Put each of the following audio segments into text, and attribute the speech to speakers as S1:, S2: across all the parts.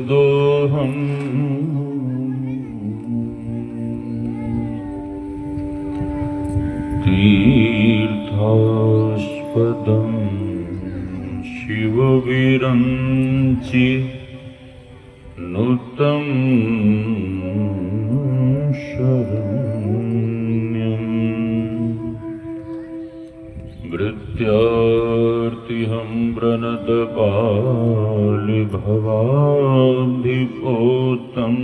S1: दोहम् तीर्थास्पदं शिवविरञ्चि नुतं शरण्यम् भृत्यार्तिहं व्रणतपालिभवाब्धिपोतम्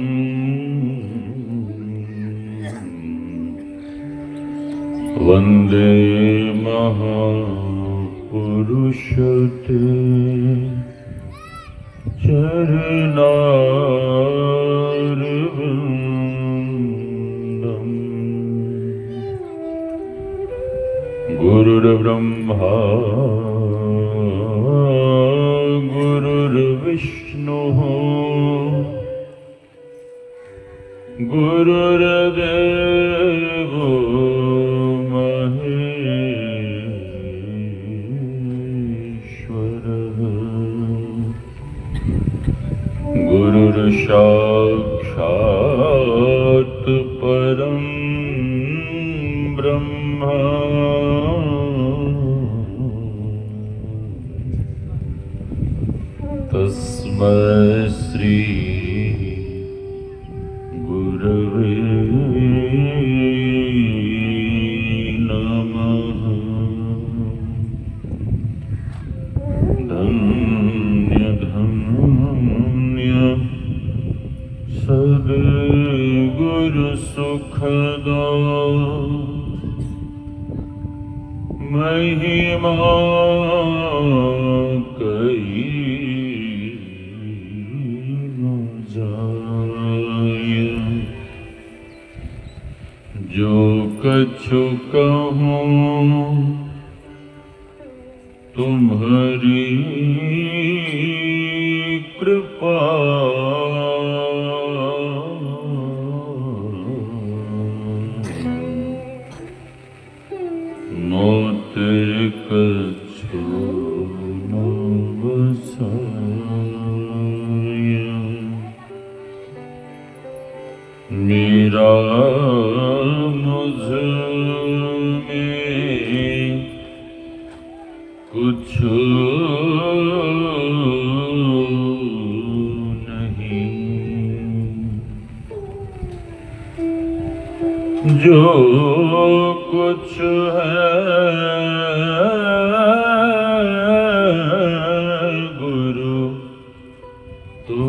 S1: वन्दे महापुरुषते चरणारविन्दम् गुरुर्ब्रह्मा गुरुर्विष्णुः गुरुर्देवो गुरुर्साक्षात् परं ब्रह्म तस्मै श्री गुरवे नमः। धन्य धन्य सद्गुरु सुखदा महिमा कही न जाय। जो कछु कहूँ तुम्हारी कृपा मोतिर कछु न बसाय। मेरा मुझ में कुछ नहीं, जो कुछ है गुरु तो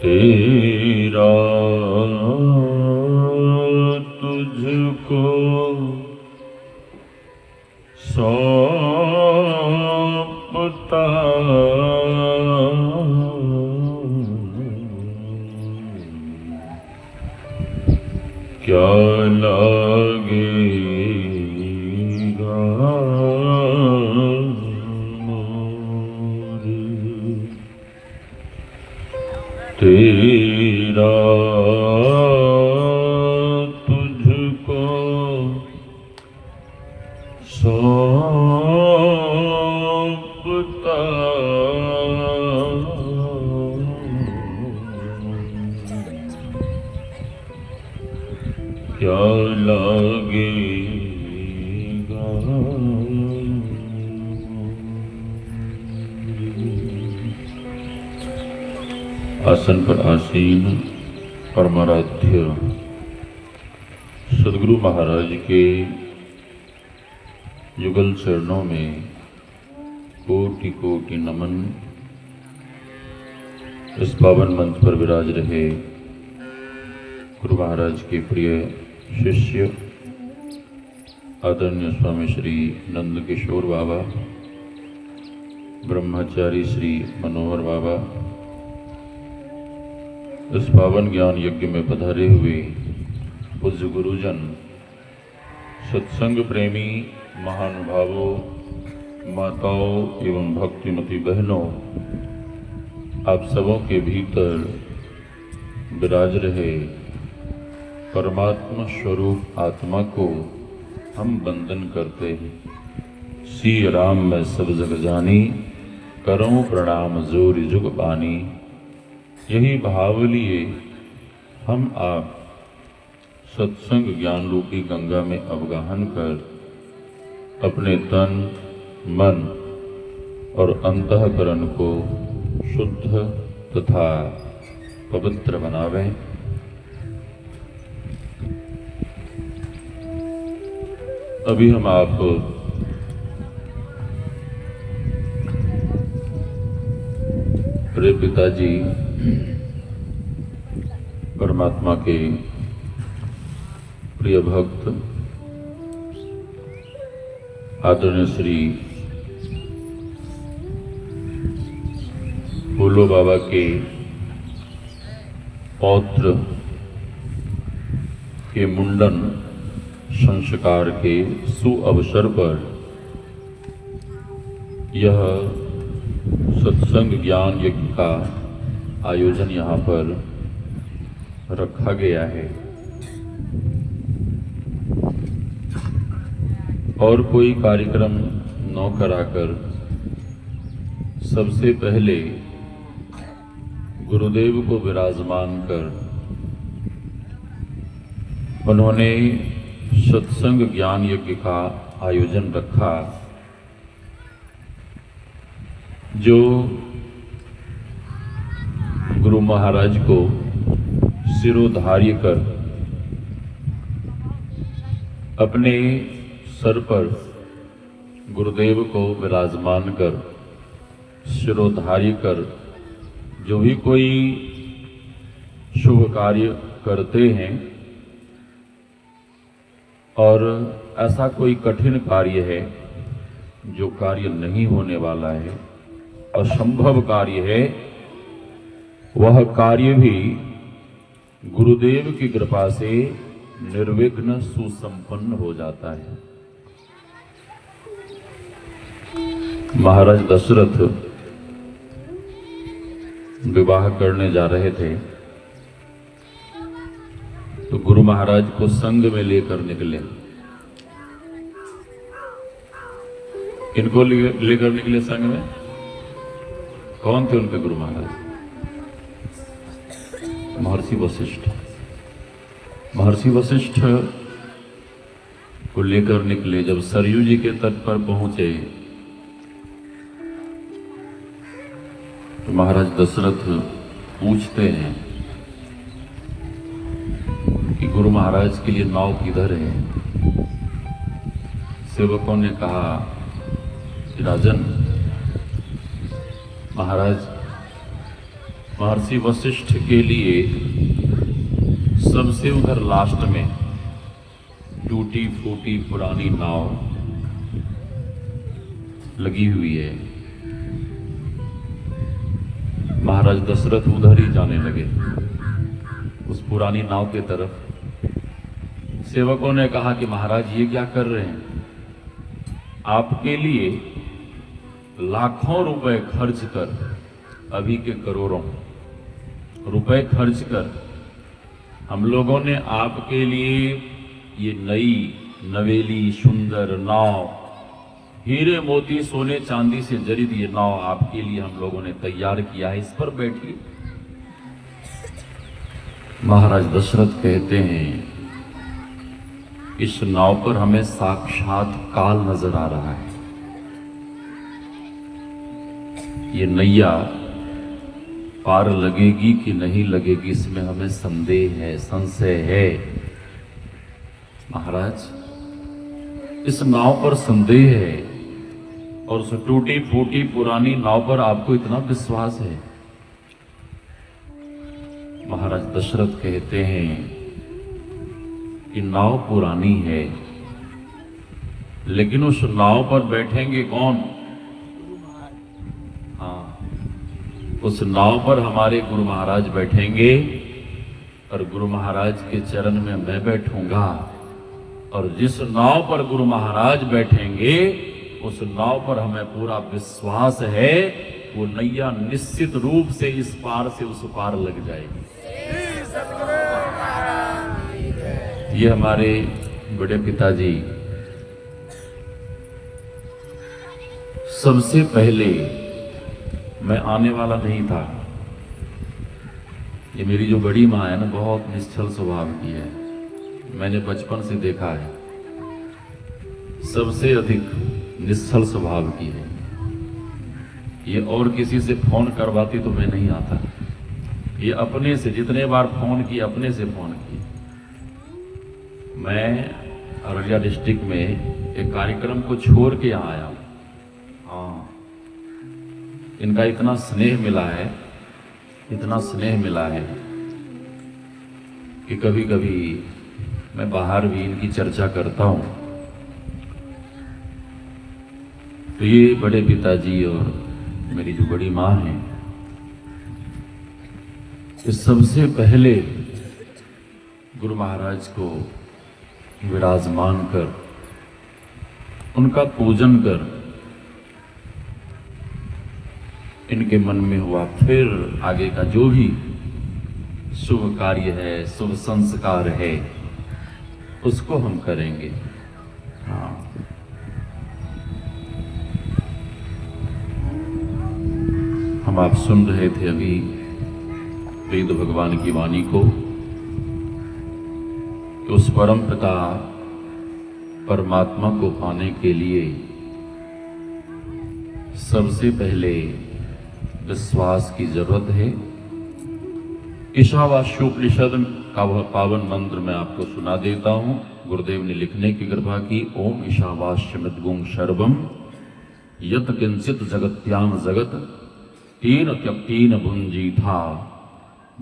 S1: तेरा तुझको सौंपता क्या लागेगा मोरे। तेरा तुझको सौंपता क्या लागेगा। आसन पर आसीन परमाराध्य सद्गुरु महाराज के युगल चरणों में कोटि कोटि नमन। इस पावन मंच पर विराज रहे गुरु महाराज के प्रिय शिष्य आदरणीय स्वामी श्री नंद किशोर बाबा, ब्रह्मचारी श्री मनोहर बाबा, इस पावन ज्ञान यज्ञ में पधारे हुए पूज्य गुरुजन, सत्संग प्रेमी महानुभावों, माताओं एवं भक्तिमती बहनों, आप सबों के भीतर विराज रहे परमात्मा स्वरूप आत्मा को हम वंदन करते हैं, सी राम मैं सब जग जानी, करूं प्रणाम जोर जुग पानी। यही भाव लिए हम आप सत्संग ज्ञान रूपी गंगा में अवगाहन कर अपने तन, मन और अंतःकरण को शुद्ध तथा पवित्र बनावें। अभी हम आप प्रिय पिताजी परमात्मा के प्रिय भक्त आदरणीय श्री फूलो बाबा के पौत्र के मुंडन संस्कार के सुअवसर पर यह सत्संग ज्ञान यज्ञ का आयोजन यहाँ पर रखा गया है। और कोई कार्यक्रम न कराकर सबसे पहले गुरुदेव को विराजमान कर उन्होंने सत्संग ज्ञान यज्ञ का आयोजन रखा, जो गुरु महाराज को सिरोधार्य कर अपने सर पर गुरुदेव को विराजमान कर सिरोधार्य कर जो भी कोई शुभ कार्य करते हैं और ऐसा कोई कठिन कार्य है जो कार्य नहीं होने वाला है, असंभव कार्य है, वह कार्य भी गुरुदेव की कृपा से निर्विघ्न सुसंपन्न हो जाता है। महाराज दशरथ विवाह करने जा रहे थे तो गुरु महाराज को संग में लेकर निकले। किनको लेकर निकले संग में? कौन थे उनके गुरु महाराज? महर्षि वशिष्ठ। महर्षि वशिष्ठ को लेकर निकले। जब सरयू जी के तट पर पहुंचे तो महाराज दशरथ पूछते हैं कि गुरु महाराज के लिए नाव किधर है? सेवकों ने कहा कि राजन, महाराज महर्षि वशिष्ठ के लिए सबसे उधर लास्ट में टूटी फूटी पुरानी नाव लगी हुई है। महाराज दशरथ उधर ही जाने लगे, उस पुरानी नाव की तरफ। सेवकों ने कहा कि महाराज ये क्या कर रहे हैं? आपके लिए लाखों रुपए खर्च कर, अभी के करोड़ों रुपए खर्च कर हम लोगों ने आपके लिए ये नई नवेली सुंदर नाव, हीरे मोती सोने चांदी से जड़ित ये नाव आपके लिए हम लोगों ने तैयार किया है, इस पर बैठिए। महाराज दशरथ कहते हैं इस नाव पर हमें साक्षात काल नजर आ रहा है। ये नैया पार लगेगी कि नहीं लगेगी, इसमें हमें संदेह है, संशय है। महाराज, इस नाव पर संदेह है और उस टूटी फूटी पुरानी नाव पर आपको इतना विश्वास है? महाराज दशरथ कहते हैं कि नाव पुरानी है, लेकिन उस नाव पर बैठेंगे कौन? हाँ, उस नाव पर हमारे गुरु महाराज बैठेंगे और गुरु महाराज के चरण में मैं बैठूंगा। और जिस नाव पर गुरु महाराज बैठेंगे उस नाव पर हमें पूरा विश्वास है वो नैया निश्चित रूप से इस पार से उस पार लग जाएगी। ये हमारे बड़े पिताजी सबसे पहले मैं आने वाला नहीं था। ये मेरी जो बड़ी माँ है ना, बहुत निश्चल स्वभाव की है, मैंने बचपन से देखा है। सबसे अधिक निश्चल स्वभाव की है। ये और किसी से फोन करवाती तो मैं नहीं आता। ये अपने से जितने बार फोन की, अपने से फोन की। मैं अररिया डिस्ट्रिक्ट में एक कार्यक्रम को छोड़ के यहाँ आया हूँ। हाँ, इनका इतना स्नेह मिला है, इतना स्नेह मिला है कि कभी कभी मैं बाहर भी इनकी चर्चा करता हूँ तो ये बड़े पिताजी और मेरी जो बड़ी माँ है, कि सबसे पहले गुरु महाराज को विराजमान कर, उनका पूजन कर, इनके मन में हुआ, फिर आगे का जो भी शुभ कार्य है, शुभ संस्कार है, उसको हम करेंगे। हाँ, हम आप सुन रहे थे अभी वेद भगवान की वाणी को कि उस परम पिता परमात्मा को पाने के लिए सबसे पहले विश्वास की जरूरत है। ईशावास्योपनिषद का वह पावन मंत्र मैं आपको सुना देता हूं। गुरुदेव ने लिखने की कृपा की। ओम ईशावास्यमिद्गुं सर्वम यत किंचित जगत्याम जगत तेन त्यक्तेन भुंजीथा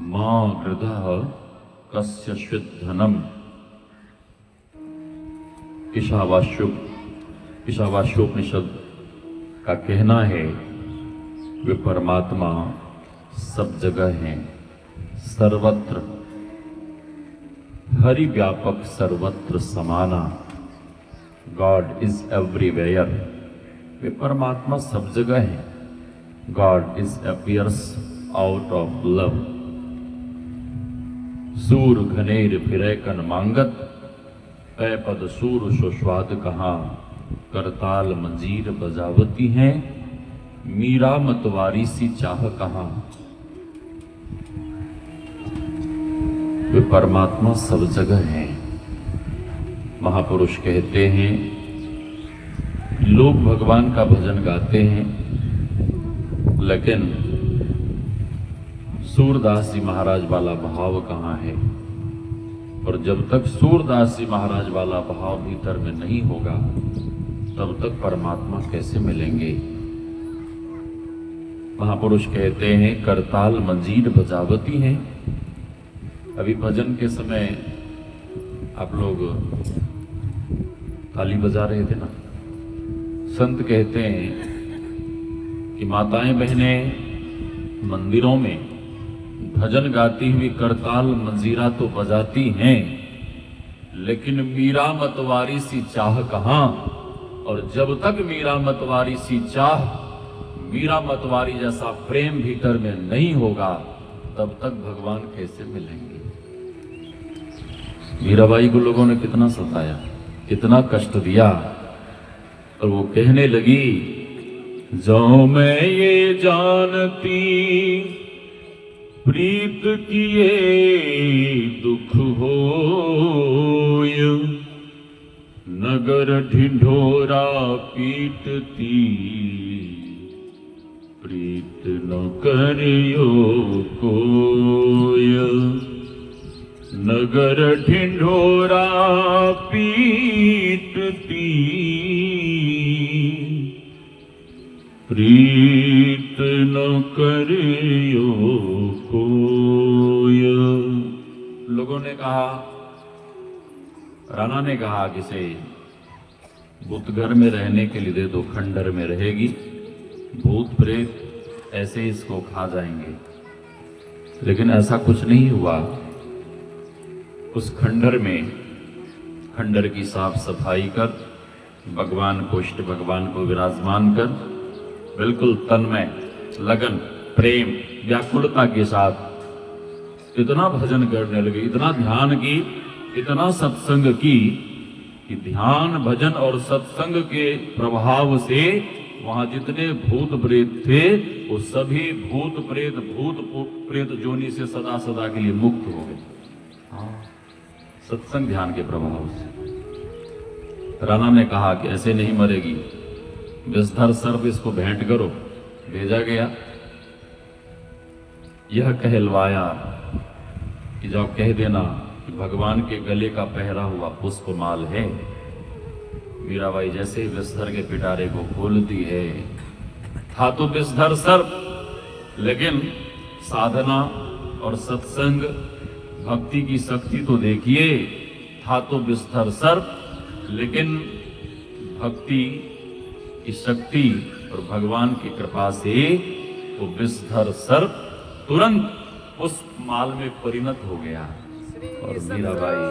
S1: मां हृदः कस्य धनम। ईशावास्योपनिषद का कहना है वे परमात्मा सब जगह हैं, सर्वत्र, हरि व्यापक सर्वत्र समाना। God is everywhere. वे परमात्मा सब जगह हैं। God is appears out of love. सूर घनेर फिरे कन मांगत, पै पद सूर सुस्वाद कहाँ, करताल मंजीर बजावती हैं, मीरा मतवारी सी चाह कहाँ। वे परमात्मा सब जगह हैं। महापुरुष कहते हैं, लोग भगवान का भजन गाते हैं, लेकिन सूरदास जी महाराज वाला भाव कहाँ है। और जब तक सूरदास जी महाराज वाला भाव भीतर में नहीं होगा, तब तक परमात्मा कैसे मिलेंगे। महापुरुष कहते हैं, करताल मंजीर बजावती हैं। अभी भजन के समय आप लोग ताली बजा रहे थे ना। संत कहते हैं कि माताएं बहनें मंदिरों में भजन गाती हुई करताल मंजीरा तो बजाती हैं, लेकिन मीरा मतवारी सी चाह कहाँ। और जब तक मीरा मतवारी सी चाह, मीरा मतवारी जैसा प्रेम भीतर में नहीं होगा, तब तक भगवान कैसे मिलेंगे। मीराबाई को लोगों ने कितना सताया, कितना कष्ट दिया, और वो कहने लगी, जो मैं ये जानती प्रीत किए दुख होय, नगर ढिंढोरा पीटती प्रीत न करियो कोय। नगर ढिंढोरा पीटती प्रीत न करियो कोय। लोगों ने कहा, राणा ने कहा कि से भूत घर में रहने के लिए दे दो, खंडर में रहेगी, भूत प्रेत ऐसे इसको खा जाएंगे। लेकिन ऐसा कुछ नहीं हुआ। उस खंडर में, खंडर की साफ सफाई कर, भगवान को, इष्ट भगवान को विराजमान कर, बिल्कुल तन्मय, लगन, प्रेम, व्याकुलता के साथ इतना भजन करने लगे, इतना ध्यान की, इतना सत्संग की, कि ध्यान, भजन और सत्संग के प्रभाव से वहां जितने भूत प्रेत थे वो सभी भूत प्रेत जोनी से सदा सदा के लिए मुक्त हो गए। हाँ, सत्संग ध्यान के प्रभाव से। राणा ने कहा कि ऐसे नहीं मरेगी, विषधर सर्प इसको भेंट करो। भेजा गया। यह कहलवाया कि जब कह देना कि भगवान के गले का पहरा हुआ पुष्पमाल है। मीराबाई जैसे ही विषधर के पिटारे को खोलती है, था तो विषधर सर्प, लेकिन साधना और सत्संग भक्ति की शक्ति तो देखिए, था तो विषधर सर्प, लेकिन भक्ति की शक्ति और भगवान की कृपा से वो विषधर सर्प तुरंत उस माल में परिणत हो गया। और मीराबाई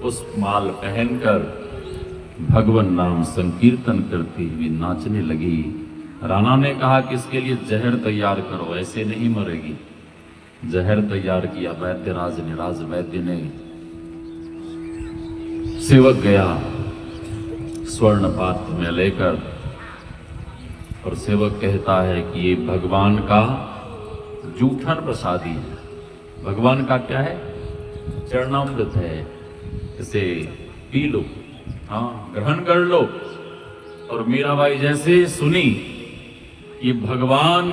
S1: उस माल पहनकर भगवान नाम संकीर्तन करती हुई नाचने लगी। राणा ने कहा कि इसके लिए जहर तैयार करो, ऐसे नहीं मरेगी। जहर तैयार किया वैद्यराज ने। राज वैद्य ने सेवक गया स्वर्ण पात्र में लेकर, और सेवक कहता है कि ये भगवान का जूठन प्रसादी है। भगवान का क्या है? चरणामृत है, इसे पी लो, हाँ ग्रहण कर लो। और मीराबाई जैसे सुनी कि भगवान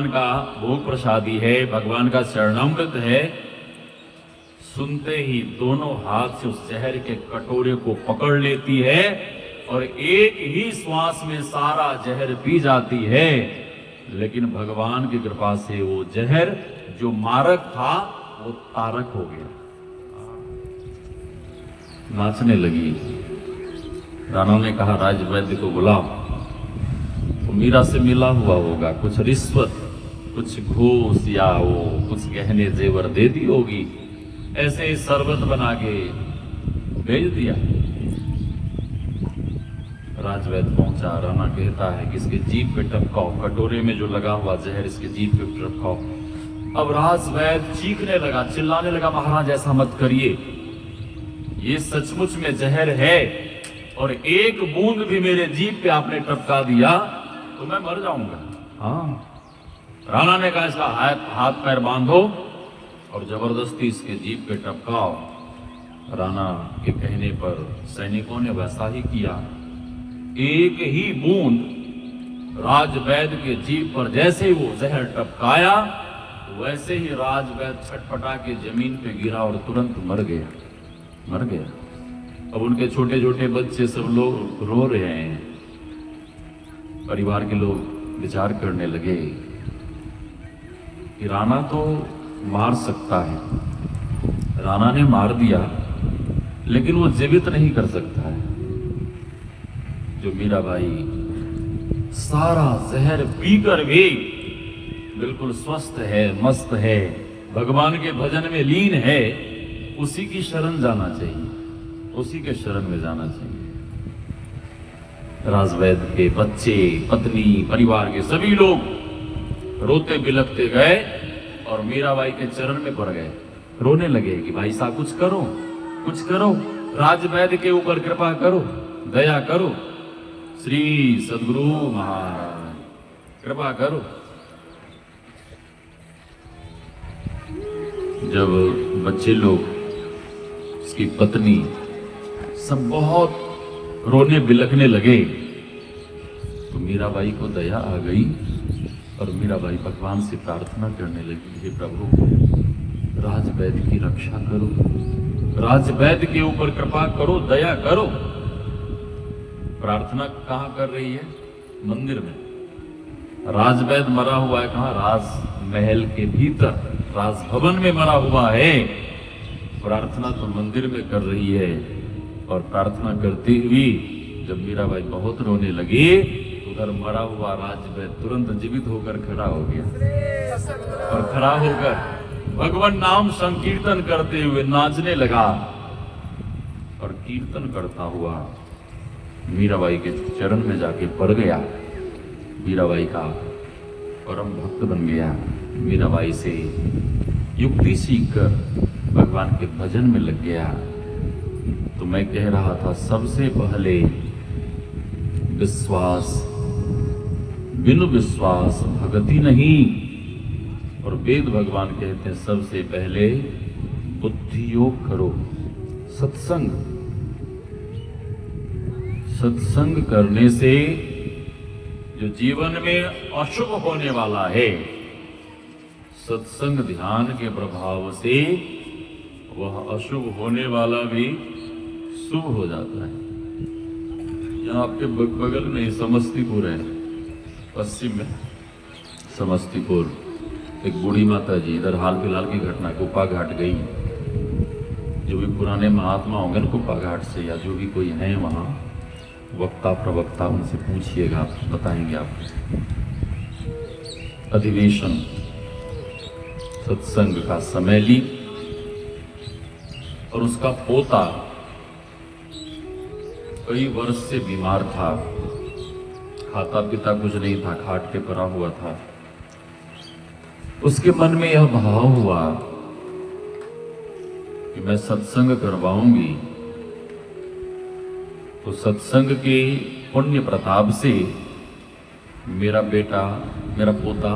S1: का भोग प्रसादी है, भगवान का चरणामृत है, सुनते ही दोनों हाथ से उस जहर के कटोरे को पकड़ लेती है और एक ही श्वास में सारा जहर पी जाती है। लेकिन भगवान की कृपा से वो जहर जो मारक था वो तारक हो गया। नाचने लगी। राणा ने कहा राजवैद्य को बुलाओ। वो मीरा से मिला हुआ होगा, कुछ रिश्वत, कुछ घूस या वो कुछ गहने जेवर दे दी होगी, ऐसे ही शरबत बना के भेज दिया। राजवैद्य पहुंचा। राणा कहता है कि इसके जीभ पे टपकाओ, कटोरे में जो लगा हुआ जहर इसके जीभ पे टपकाओ। अब राजवैद्य चीखने लगा, चिल्लाने लगा, महाराज ऐसा मत करिए, ये सचमुच में जहर है और एक बूंद भी मेरे जीभ पे आपने टपका दिया तो मैं मर जाऊंगा। हाँ, राणा ने कहा इसका हाथ पैर बांधो और जबरदस्ती इसके जीभ पे टपकाओ। राणा के कहने पर सैनिकों ने वैसा ही किया। एक ही बूंद राजवैद्य के जीभ पर जैसे ही वो जहर टपकाया, वैसे ही राजवैद्य छटपटा के जमीन पे गिरा और तुरंत मर गया। अब उनके छोटे छोटे बच्चे सब लोग रो रहे हैं। परिवार के लोग विचार करने लगे कि राणा तो मार सकता है, राणा ने मार दिया, लेकिन वो जीवित नहीं कर सकता है। जो मीराबाई सारा जहर पीकर भी बिल्कुल स्वस्थ है, मस्त है, भगवान के भजन में लीन है, उसी की शरण जाना चाहिए, उसी के शरण में जाना चाहिए। राजवैद्य के बच्चे, पत्नी, परिवार के सभी लोग रोते बिलखते गए और मीराबाई के चरण में पड़ गए, रोने लगे कि भाई साहब कुछ करो, कुछ करो, राजवैद्य के ऊपर कृपा करो, दया करो, श्री सद्गुरु महाराज कृपा करो। जब बच्चे लोग, उसकी पत्नी सब बहुत रोने बिलखने लगे तो मीराबाई को दया आ गई और मीराबाई भगवान से प्रार्थना करने लगी, हे प्रभु राजवैद्य की रक्षा करो, राजवैद्य के ऊपर कृपा करो, दया करो। प्रार्थना कहाँ कर रही है? मंदिर में। राजवैद्य मरा हुआ है कहाँ? राजमहल के भीतर, राजभवन में मरा हुआ है। प्रार्थना तो मंदिर में कर रही है। और प्रार्थना करती हुई जब मीराबाई बहुत रोने लगी, उधर मरा हुआ राजवैद्य तुरंत जीवित होकर खड़ा हो गया और खड़ा होकर भगवान नाम संकीर्तन करते हुए नाचने लगा और कीर्तन करता हुआ मीराबाई के चरण में जाके पड़ गया। मीराबाई का परम भक्त बन गया। मीराबाई से युक्ति सीखकर भगवान के भजन में लग गया। तो मैं कह रहा था, सबसे पहले विश्वास, बिनु विश्वास भगति नहीं। और वेद भगवान कहते हैं सबसे पहले बुद्धि योग करो, सत्संग। सत्संग करने से जो जीवन में अशुभ होने वाला है, सत्संग ध्यान के प्रभाव से वह अशुभ होने वाला भी शुभ हो जाता है। यहाँ आपके बगल में समस्तीपुर है, पश्चिम में समस्तीपुर, एक बूढ़ी माता जी, इधर हाल फिलहाल की घटना, कुप्पा घाट गई। जो भी पुराने महात्मा होंगे ना कुप्पा घाट से, या जो भी कोई है वहाँ वक्ता प्रवक्ता, उनसे पूछिएगा, आप बताएंगे आपको। अधिवेशन सत्संग का समय ली, और उसका पोता कई वर्ष से बीमार था, खाता पीता कुछ नहीं था, खाट पे पड़ा हुआ था। उसके मन में यह भाव हुआ कि मैं सत्संग करवाऊंगी तो सत्संग के पुण्य प्रताप से मेरा बेटा, मेरा पोता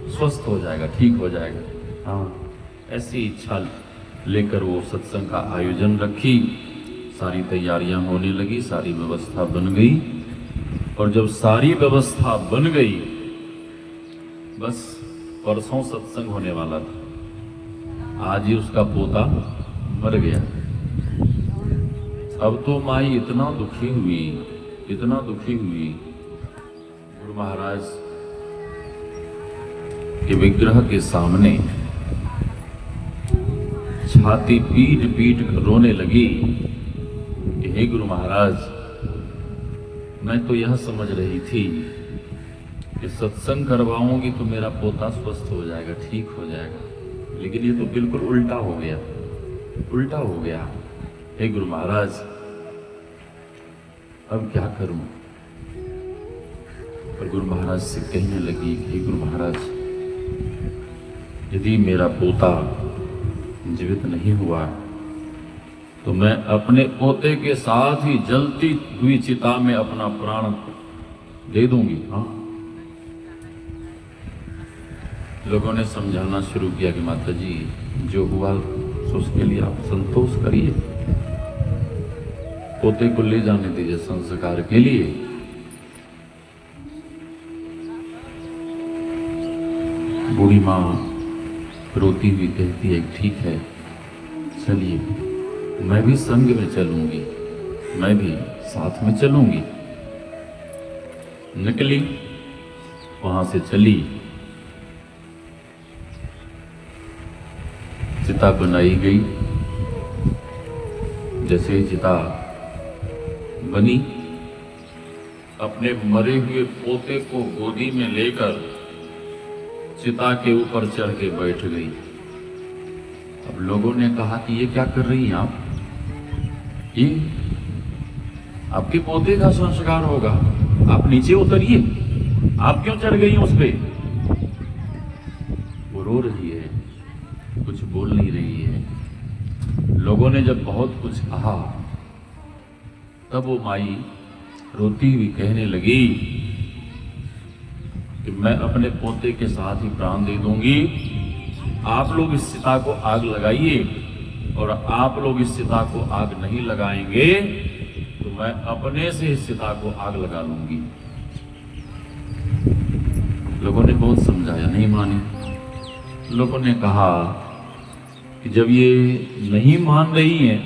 S1: स्वस्थ हो जाएगा, ठीक हो जाएगा। हाँ, ऐसी इच्छा लेकर वो सत्संग का आयोजन रखी। सारी तैयारियां होने लगी, सारी व्यवस्था बन गई। और जब सारी व्यवस्था बन गई, बस परसों सत्संग होने वाला था, आज ही उसका पोता मर गया। अब तो माई इतना दुखी हुई, इतना दुखी हुई, गुरु महाराज के विग्रह के सामने छाती पीट पीट कर रोने लगी कि हे गुरु महाराज, मैं तो यह समझ रही थी कि सत्संग करवाऊंगी तो मेरा पोता स्वस्थ हो जाएगा, ठीक हो जाएगा, लेकिन ये तो बिल्कुल उल्टा हो गया, उल्टा हो गया। हे गुरु महाराज, अब क्या करूं? पर गुरु महाराज से कहने लगी, हे गुरु महाराज, यदि मेरा पोता जीवित नहीं हुआ तो मैं अपने पोते के साथ ही जलती हुई चिता में अपना प्राण दे दूंगी। हाँ, लोगों ने समझाना शुरू किया कि माता जी, जो हुआ तो उसके लिए आप संतोष करिए, पोते को ले जाने दीजिए संस्कार के लिए। बूढ़ी माँ रोती हुई कहती है, ठीक है, चलिए, मैं भी संग में चलूंगी, मैं भी साथ में चलूंगी। निकली, वहां से चली, चिता बनाई गई। जैसे ही चिता बनी, अपने मरे हुए पोते को गोदी में लेकर चिता के ऊपर चढ़ के बैठ गई। अब लोगों ने कहा कि ये क्या कर रही हैं आप? ये आपके पोते का संस्कार होगा, आप नीचे उतरिए, आप क्यों चढ़ गई उस पे? वो रो रही है, कुछ बोल नहीं रही है। लोगों ने जब बहुत कुछ कहा, तब वो माई रोती हुई कहने लगी कि मैं अपने पोते के साथ ही प्राण दे दूंगी, आप लोग इस चिता को आग लगाइए, और आप लोग इस चिता को आग नहीं लगाएंगे तो मैं अपने से इस चिता को आग लगा लूंगी। लोगों ने बहुत समझाया, नहीं मानी। लोगों ने कहा कि जब ये नहीं मान रही है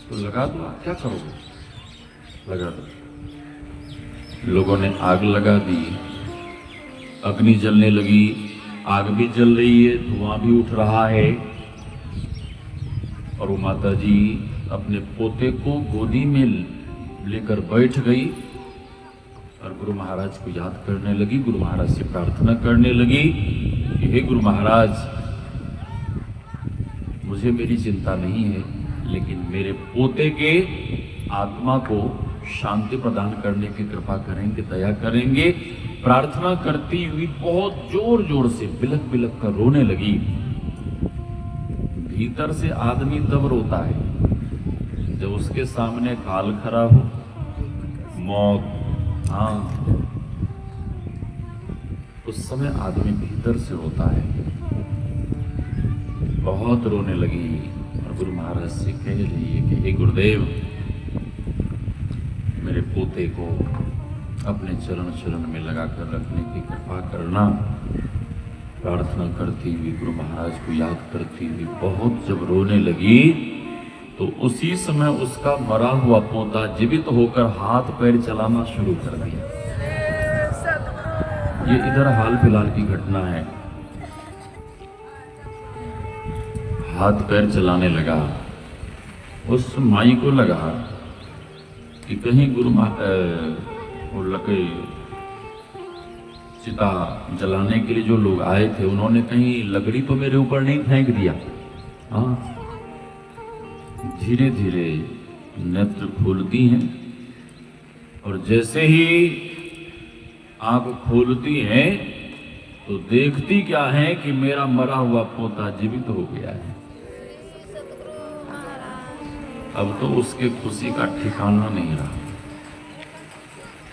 S1: तो लगा दो, आप क्या करोगे, लगा दो। लोगों ने आग लगा दी, अग्नि जलने लगी, आग भी जल रही है, धुआं भी उठ रहा है, और वो माता जी अपने पोते को गोदी में लेकर बैठ गई और गुरु महाराज को याद करने लगी, गुरु महाराज से प्रार्थना करने लगी कि हे गुरु महाराज, मुझे मेरी चिंता नहीं है, लेकिन मेरे पोते के आत्मा को शांति प्रदान करने की कृपा करेंगे, दया करेंगे। प्रार्थना करती हुई बहुत जोर जोर से बिलक बिलक कर रोने लगी। भीतर से आदमी तब रोता है जब उसके सामने काल खड़ा हो, मौत, हाँ, उस समय आदमी भीतर से होता है। बहुत रोने लगी और गुरु महाराज से कह रही है कि हे गुरुदेव, मेरे पोते को अपने चरण में लगाकर रखने की कृपा करना। प्रार्थना करती हुई, गुरु महाराज को याद करती हुई बहुत जब रोने लगी तो उसी समय उसका मरा हुआ पोता जीवित होकर हाथ पैर चलाना शुरू कर दिया। ये इधर हाल फिलहाल की घटना है। हाथ पैर चलाने लगा। उस माई को लगा कि कहीं गुरु वो लगे चिता जलाने के लिए जो लोग आए थे, उन्होंने कहीं लकड़ी तो मेरे ऊपर नहीं फेंक दिया। हाँ, धीरे धीरे नेत्र खोलती हैं और जैसे ही आंख खोलती हैं तो देखती क्या है कि मेरा मरा हुआ पोता जीवित हो गया है। अब तो उसके खुशी का ठिकाना नहीं रहा।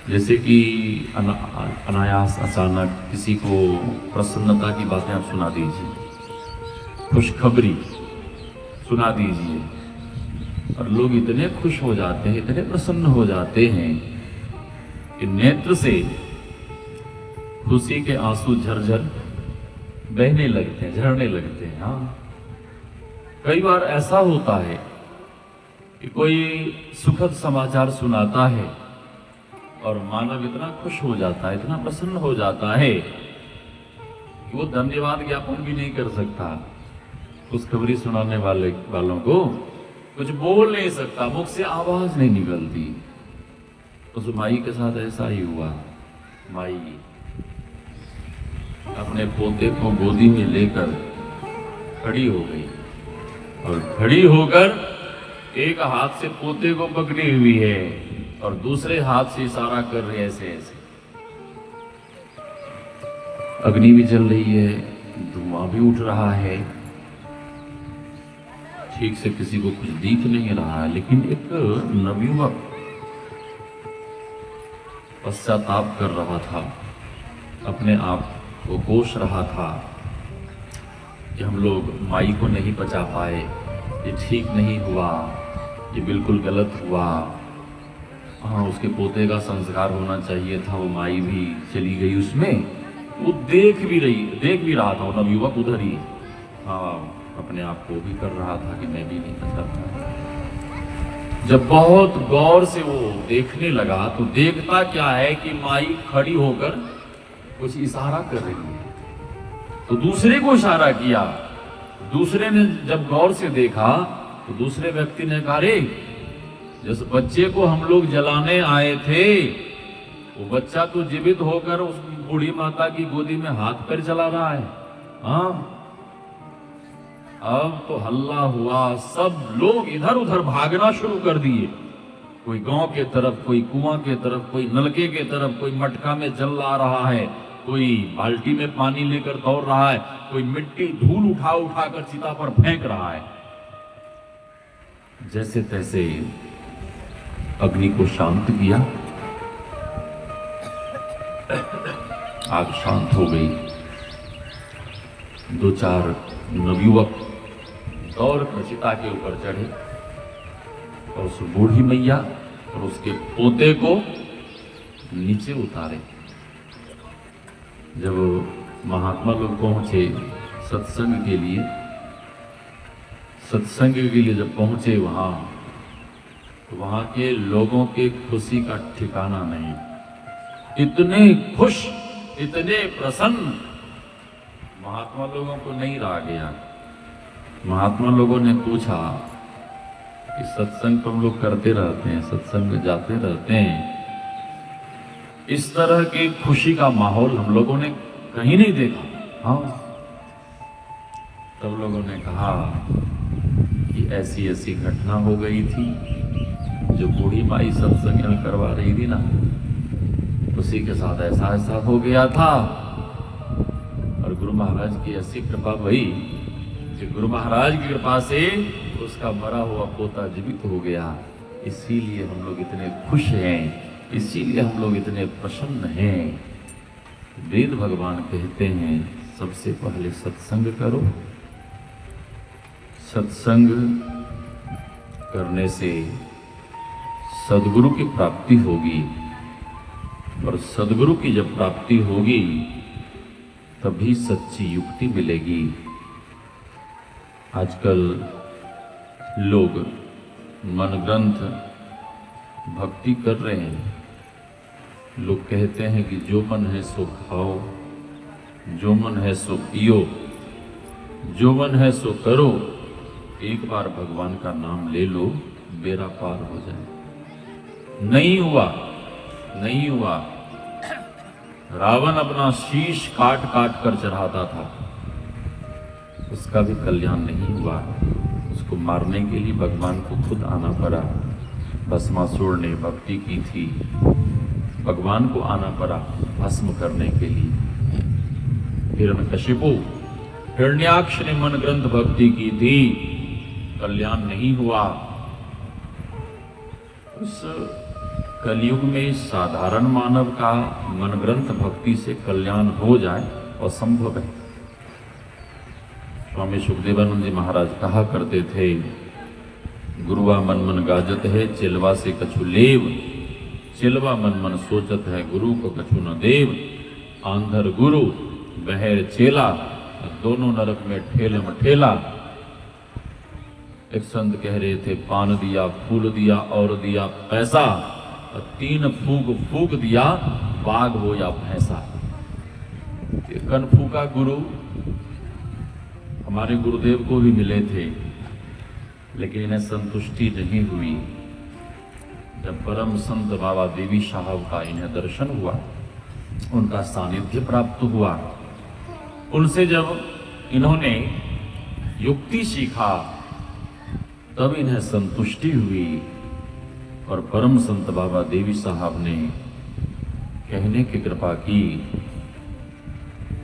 S1: जैसे कि अनायास अचानक किसी को प्रसन्नता की बातें आप सुना दीजिए, खुशखबरी सुना दीजिए, और लोग इतने खुश हो जाते हैं, इतने प्रसन्न हो जाते हैं कि नेत्र से खुशी के आंसू झरझर बहने लगते हैं, झरने लगते हैं। हाँ, कई बार ऐसा होता है कि कोई सुखद समाचार सुनाता है और मानव इतना खुश हो जाता है, इतना प्रसन्न हो जाता है कि वो धन्यवाद ज्ञापन भी नहीं कर सकता। खुशखबरी सुनाने वालों को कुछ बोल नहीं सकता, मुख से आवाज नहीं निकलती। उस माई के साथ ऐसा ही हुआ। माई अपने पोते को गोदी में लेकर खड़ी हो गई और खड़ी होकर एक हाथ से पोते को पकड़ी हुई है और दूसरे हाथ से इशारा कर रही है, ऐसे ऐसे। अग्नि भी जल रही है, धुआं भी उठ रहा है, ठीक से किसी को कुछ दिख नहीं रहा है, लेकिन एक नवयुवक पश्चाताप कर रहा था, अपने आप को कोस रहा था कि हम लोग माई को नहीं बचा पाए, ये ठीक नहीं हुआ, ये बिल्कुल गलत हुआ। हाँ, उसके पोते का संस्कार होना चाहिए था, वो माई भी चली गई उसमें। वो देख भी रहा था, वो नवयुवक उधर ही, हाँ, अपने आप को भी कर रहा था कि मैं भी नहीं बचा पाया। जब बहुत गौर से वो देखने लगा तो देखता क्या है कि माई खड़ी होकर कुछ इशारा कर रही है, तो दूसरे को इशारा किया। दूसरे ने जब गौर से देखा तो दूसरे व्यक्ति ने कहा, रे, जिस बच्चे को हम लोग जलाने आए थे वो बच्चा तो जीवित होकर उस बूढ़ी माता की गोदी में हाथ पैर चला रहा है। हाँ, अब तो हल्ला हुआ, सब लोग इधर उधर भागना शुरू कर दिए, कोई गांव के तरफ, कोई कुआं के तरफ, कोई नलके के तरफ, कोई मटका में जल ला रहा है, कोई बाल्टी में पानी लेकर दौड़ रहा है, कोई मिट्टी धूल उठा कर चिता पर फेंक रहा है। जैसे तैसे अग्नि को शांत किया, आग शांत हो गई। दो चार नवयुवक दौड़ कर चिता के ऊपर चढ़े और उस बूढ़ी मैया और उसके पोते को नीचे उतारे। जब महात्मा लोग पहुंचे सत्संग के लिए जब पहुंचे वहां, तो वहां के लोगों के खुशी का ठिकाना नहीं। इतने खुश, इतने प्रसन्न महात्मा लोगों को नहीं रहा गया। महात्मा लोगों ने पूछा कि सत्संग तो हम लोग करते रहते हैं, सत्संग में जाते रहते हैं, इस तरह की खुशी का माहौल हम लोगों ने कहीं नहीं देखा। हाँ, तब लोगों ने कहा कि ऐसी ऐसी घटना हो गई थी, जो बूढ़ी माई सत्संग में करवा रही थी ना, उसी के साथ ऐसा ऐसा हो गया था। और गुरु महाराज की ऐसी कृपा भई कि गुरु महाराज की कृपा से उसका मरा हुआ पोता जीवित हो गया। इसीलिए हम लोग इतने खुश हैं इसीलिए हम लोग इतने प्रसन्न हैं। वेद भगवान कहते हैं सबसे पहले सत्संग करो। सत्संग करने से सद्गुरु की प्राप्ति होगी, और सद्गुरु की जब प्राप्ति होगी तभी सच्ची युक्ति मिलेगी। आजकल लोग मन ग्रंथ भक्ति कर रहे हैं। लोग कहते हैं कि जो मन है सो खाओ, जो मन है सो पियो, जो मन है सो करो, एक बार भगवान का नाम ले लो, बेड़ा पार हो जाए। नहीं हुआ, नहीं हुआ। रावण अपना शीश काट काट कर चढ़ाता था, उसका भी कल्याण नहीं हुआ। उसको मारने के लिए भगवान को खुद आना पड़ा। भस्मासुर ने भक्ति की थी, भगवान को आना पड़ा भस्म करने के लिए। हिरण्यकशिपु हिरण्याक्ष ने मन ग्रंथ भक्ति की थी, कल्याण नहीं हुआ। उस कलयुग में साधारण मानव का मन ग्रंथ भक्ति से कल्याण हो जाए असंभव है। स्वामी सुखदेवानंद जी महाराज कहा करते थे, गुरुआ मन मन गाजत है चिलवा से कछु लेव, चिलवा मन मन सोचत है गुरु को कछु न देव। आंधर गुरु बहर चेला, दोनों नरक में ठेलम ठेला। एक संत कह रहे थे, पान दिया, फूल दिया और दिया पैसा, और 3 फूक फूक दिया, बाघ हो या भैंसा। कन फूका गुरु हमारे गुरुदेव को भी मिले थे, लेकिन इन्हें संतुष्टि नहीं हुई। जब परम संत बाबा देवी साहब का इन्हें दर्शन हुआ, उनका सानिध्य प्राप्त हुआ, उनसे जब इन्होंने युक्ति सीखा तब इन्हें संतुष्टि हुई। और परम संत बाबा देवी साहब ने कहने की कृपा की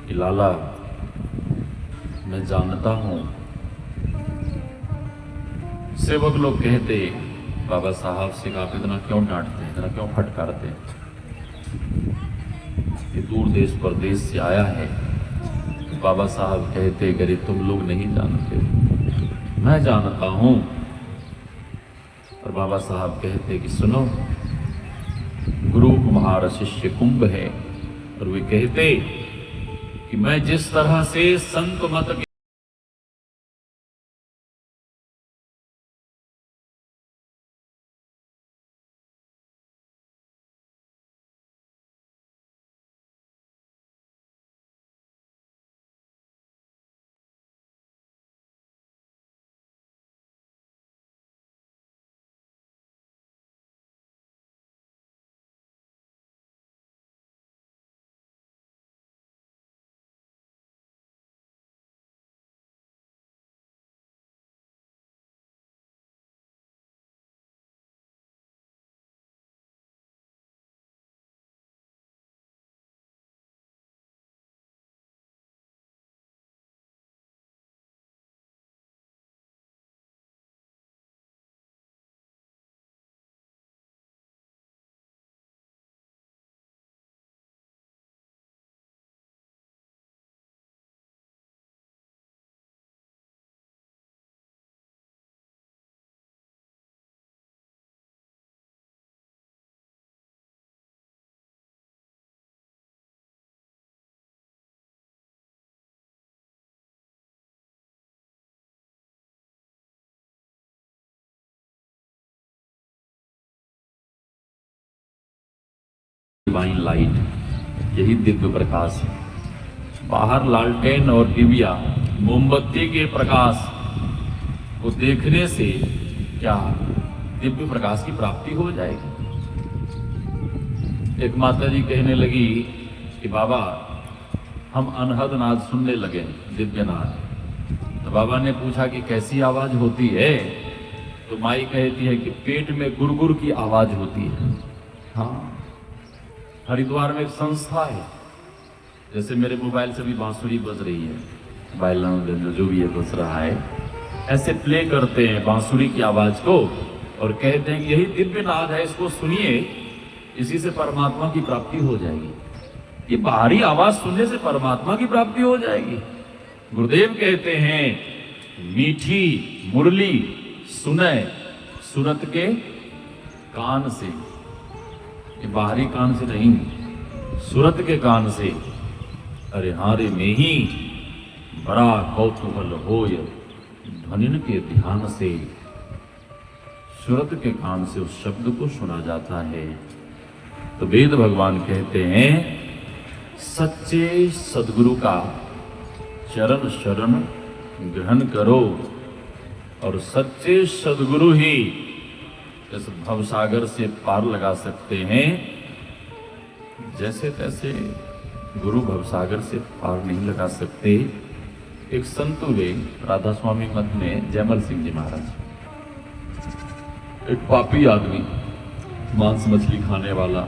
S1: कि लाला, मैं जानता हूं। सेवक लोग कहते बाबा साहब से आप इतना क्यों डांटते हैं, इतना क्यों फटकारते हैं, ये दूर देश परदेश से आया है। तो बाबा साहब कहते, गरीब तुम लोग नहीं जानते, मैं जानता हूं। और बाबा साहब कहते कि सुनो, गुरु कुम्हार शिष्य कुंभ है। और वे कहते कि मैं जिस तरह से संत मत डिवाइन लाइट, यही दिव्य प्रकाश है। बाहर लालटेन और दिव्या मोमबत्ती के प्रकाश को देखने से क्या दिव्य प्रकाश की प्राप्ति हो जाएगी। एक माता जी कहने लगी कि बाबा हम अनहद नाद सुनने लगे, दिव्य नाद। तो बाबा ने पूछा कि कैसी आवाज होती है। तो माई कहती है कि पेट में गुरगुर की आवाज होती है। हाँ, हरिद्वार में एक संस्था है, जैसे मेरे मोबाइल से भी बांसुरी बज रही है, मोबाइल जो भी है बज रहा है, ऐसे प्ले करते हैं बांसुरी की आवाज को और कहते हैं कि यही दिव्य नाद है, इसको सुनिए इसी से परमात्मा की प्राप्ति हो जाएगी। ये बाहरी आवाज सुनने से परमात्मा की प्राप्ति हो जाएगी। गुरुदेव कहते हैं मीठी मुरली सुने सुरत के कान से, ये बाहरी कान से नहीं, सुरत के कान से। अरे हारे में ही बड़ा कौतूहल होय ध्वनिन के ध्यान से। सुरत के कान से उस शब्द को सुना जाता है। तो वेद भगवान कहते हैं सच्चे सद्गुरु का चरण शरण ग्रहण करो, और सच्चे सद्गुरु ही इस भवसागर से पार लगा सकते हैं। जैसे तैसे गुरु भवसागर से पार नहीं लगा सकते। एक संत हुए राधा स्वामी मठ में जयमल सिंह जी महाराज, एक पापी आदमी, मांस मछली खाने वाला,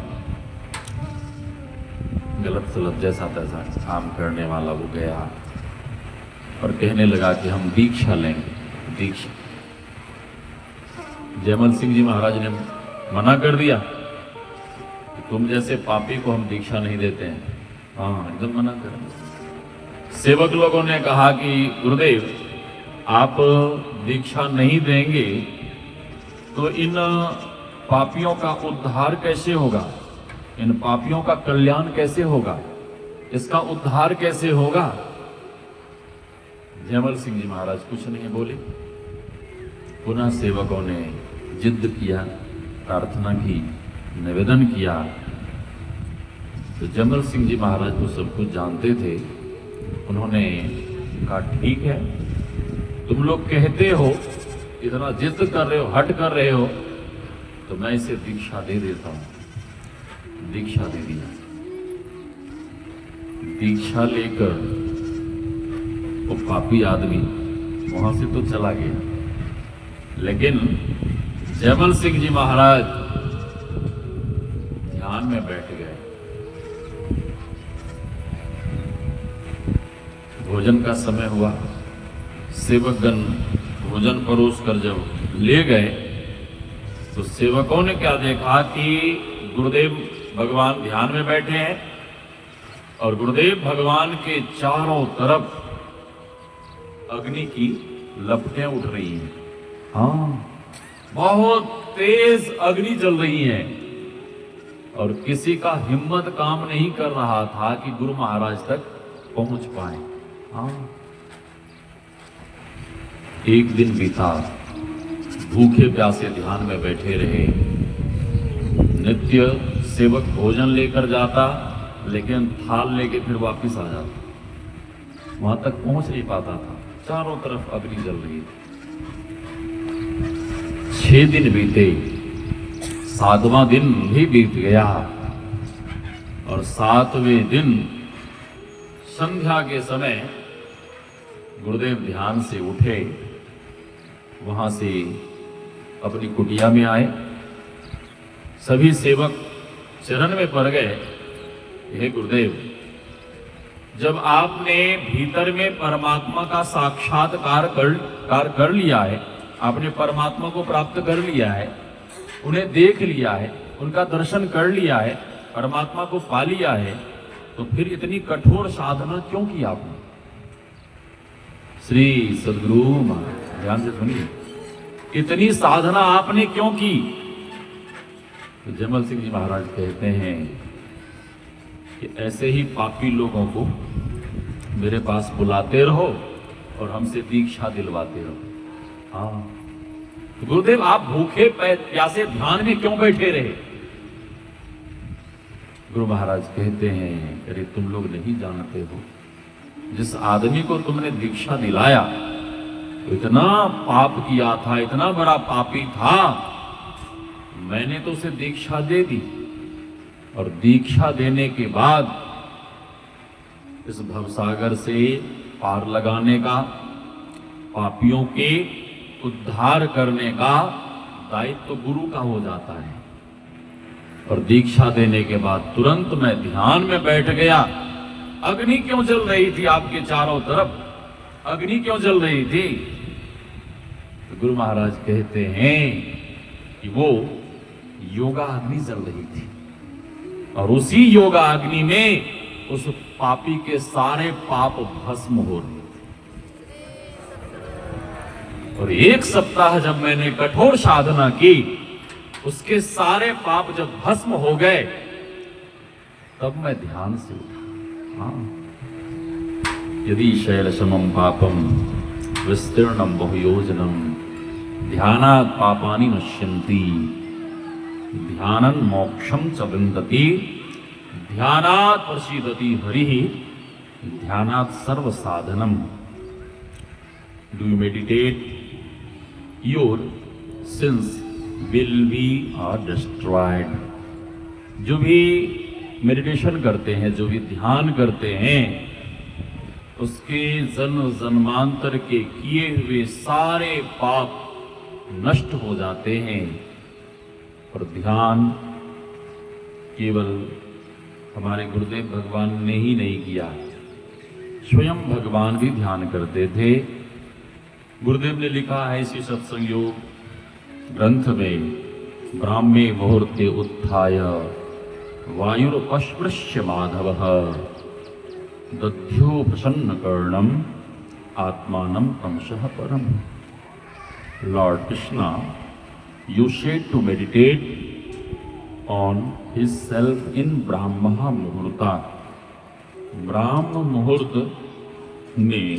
S1: गलत सलत जैसा तैसा काम करने वाला, वो गया और कहने लगा कि हम दीक्षा लेंगे। दीक्षा जयमल सिंह जी महाराज ने मना कर दिया कि तुम जैसे पापी को हम दीक्षा नहीं देते हैं। हाँ, एकदम मना कर दिया। सेवक लोगों ने कहा कि गुरुदेव आप दीक्षा नहीं देंगे तो इन पापियों का उद्धार कैसे होगा, इन पापियों का कल्याण कैसे होगा, इसका उद्धार कैसे होगा। जयमल सिंह जी महाराज कुछ नहीं बोले। पुनः सेवकों ने जिद किया, प्रार्थना की, निवेदन किया। तो जयमल सिंह जी महाराज तो सब कुछ जानते थे। उन्होंने कहा ठीक है, तुम लोग कहते हो, इतना जिद कर रहे हो, हट कर रहे हो, तो मैं इसे दीक्षा दे देता हूं। दीक्षा दे दिया। दीक्षा लेकर वो पापी आदमी वहां से तो चला गया, लेकिन जयमल सिंह जी महाराज ध्यान में बैठ गए। भोजन का समय हुआ, सेवकगण भोजन परोस कर जब ले गए तो सेवकों ने क्या देखा कि गुरुदेव भगवान ध्यान में बैठे हैं और गुरुदेव भगवान के चारों तरफ अग्नि की लपटें उठ रही हैं। हाँ, बहुत तेज अग्नि जल रही है और किसी का हिम्मत काम नहीं कर रहा था कि गुरु महाराज तक पहुंच पाए। हाँ, एक दिन बीता, भूखे प्यासे ध्यान में बैठे रहे। नित्य सेवक भोजन लेकर जाता, लेकिन थाल लेके फिर वापस आ जाता, वहां तक पहुंच नहीं पाता था। चारों तरफ अग्नि जल रही थी। 6 दिन बीते, 7वां दिन भी बीत गया और 7वें दिन संध्या के समय गुरुदेव ध्यान से उठे, वहां से अपनी कुटिया में आए। सभी सेवक चरण में पड़ गए। हे गुरुदेव, जब आपने भीतर में परमात्मा का साक्षात्कार कर लिया है, आपने परमात्मा को प्राप्त कर लिया है, उन्हें देख लिया है, उनका दर्शन कर लिया है, परमात्मा को पा लिया है, तो फिर इतनी कठोर साधना क्यों की आपने? श्री सद्गुरु महाराज, ध्यान से सुनिए, इतनी साधना आपने क्यों की? तो जयमल सिंह जी महाराज कहते हैं कि ऐसे ही पापी लोगों को मेरे पास बुलाते रहो और हमसे दीक्षा दिलवाते रहो। हाँ, तो गुरुदेव आप भूखे प्यासे ध्यान में क्यों बैठे रहे? गुरु महाराज कहते हैं, अरे तुम लोग नहीं जानते हो, जिस आदमी को तुमने दीक्षा दिलाया तो इतना पाप किया था, इतना बड़ा पापी था, मैंने तो उसे दीक्षा दे दी और दीक्षा देने के बाद इस भवसागर से पार लगाने का, पापियों के उद्धार करने का दायित्व तो गुरु का हो जाता है। और दीक्षा देने के बाद तुरंत मैं ध्यान में बैठ गया। अग्नि क्यों जल रही थी आपके चारों तरफ? अग्नि क्यों जल रही थी? तो गुरु महाराज कहते हैं कि वो योगा अग्नि जल रही थी। और उसी योगाग्नि में उस पापी के सारे पाप भस्म हो रहे थे। और 1 सप्ताह जब मैंने कठोर साधना की, उसके सारे पाप जब भस्म हो गए, तब मैं ध्यान से उठा। हाँ, यदि शैलसमं पापम विस्तीर्णम बहुयोजनम ध्यानात् पापानि नश्यन्ति ध्यानं मोक्षं च विन्दति ध्यानात् प्रसीदति हरिः ध्यानात् सर्व साधनम। Do you meditate, your sins will be are destroyed. जो भी मेडिटेशन करते हैं, जो भी ध्यान करते हैं, उसके जन्म जन्मांतर के किए हुए सारे पाप नष्ट हो जाते हैं। और ध्यान केवल हमारे गुरुदेव भगवान ने ही नहीं किया, स्वयं भगवान भी ध्यान करते थे। गुरुदेव ने लिखा है इसी सत्संग योग ग्रंथ में, ब्राह्मे मुहूर्ते उत्थाय वायुरपस्पृश्य माधवः दध्यो प्रसन्न कर्णम आत्मानं तमसः परम। Lord Krishna used to meditate on his self in Brahma Muhurta। ब्राह्म मुहूर्त में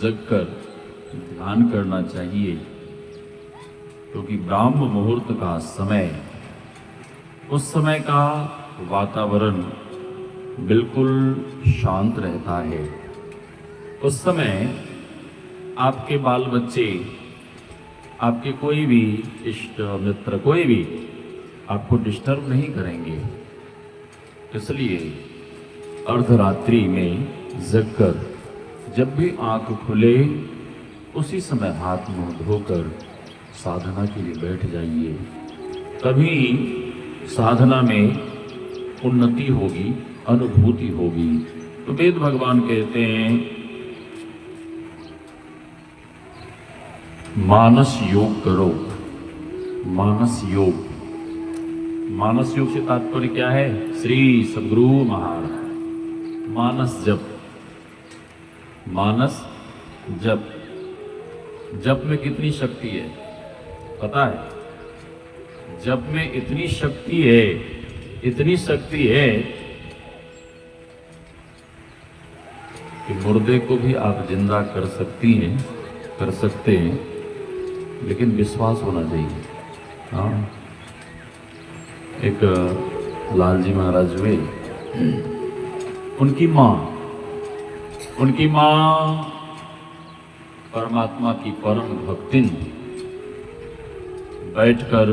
S1: जगकर ध्यान करना चाहिए, क्योंकि ब्राह्म मुहूर्त का समय, उस समय का वातावरण बिल्कुल शांत रहता है। उस समय आपके बाल बच्चे, आपके कोई भी इष्ट मित्र, कोई भी आपको डिस्टर्ब नहीं करेंगे। इसलिए अर्धरात्रि में जगकर जब भी आंख खुले, उसी समय हाथ मुंह धोकर साधना के लिए बैठ जाइए। तभी साधना में उन्नति होगी, अनुभूति होगी। तो वेद भगवान कहते हैं मानस योग करो। मानस योग, मानस योग से तात्पर्य क्या है? श्री सद्गुरु महाराज मानस जप, मानस जप। जप में कितनी शक्ति है पता है? जप में इतनी शक्ति है, इतनी शक्ति है कि मुर्दे को भी आप जिंदा कर सकती हैं, कर सकते हैं, लेकिन विश्वास होना चाहिए। हाँ, एक लालजी महाराज हुए, उनकी माँ परमात्मा की परम भक्तिन बैठकर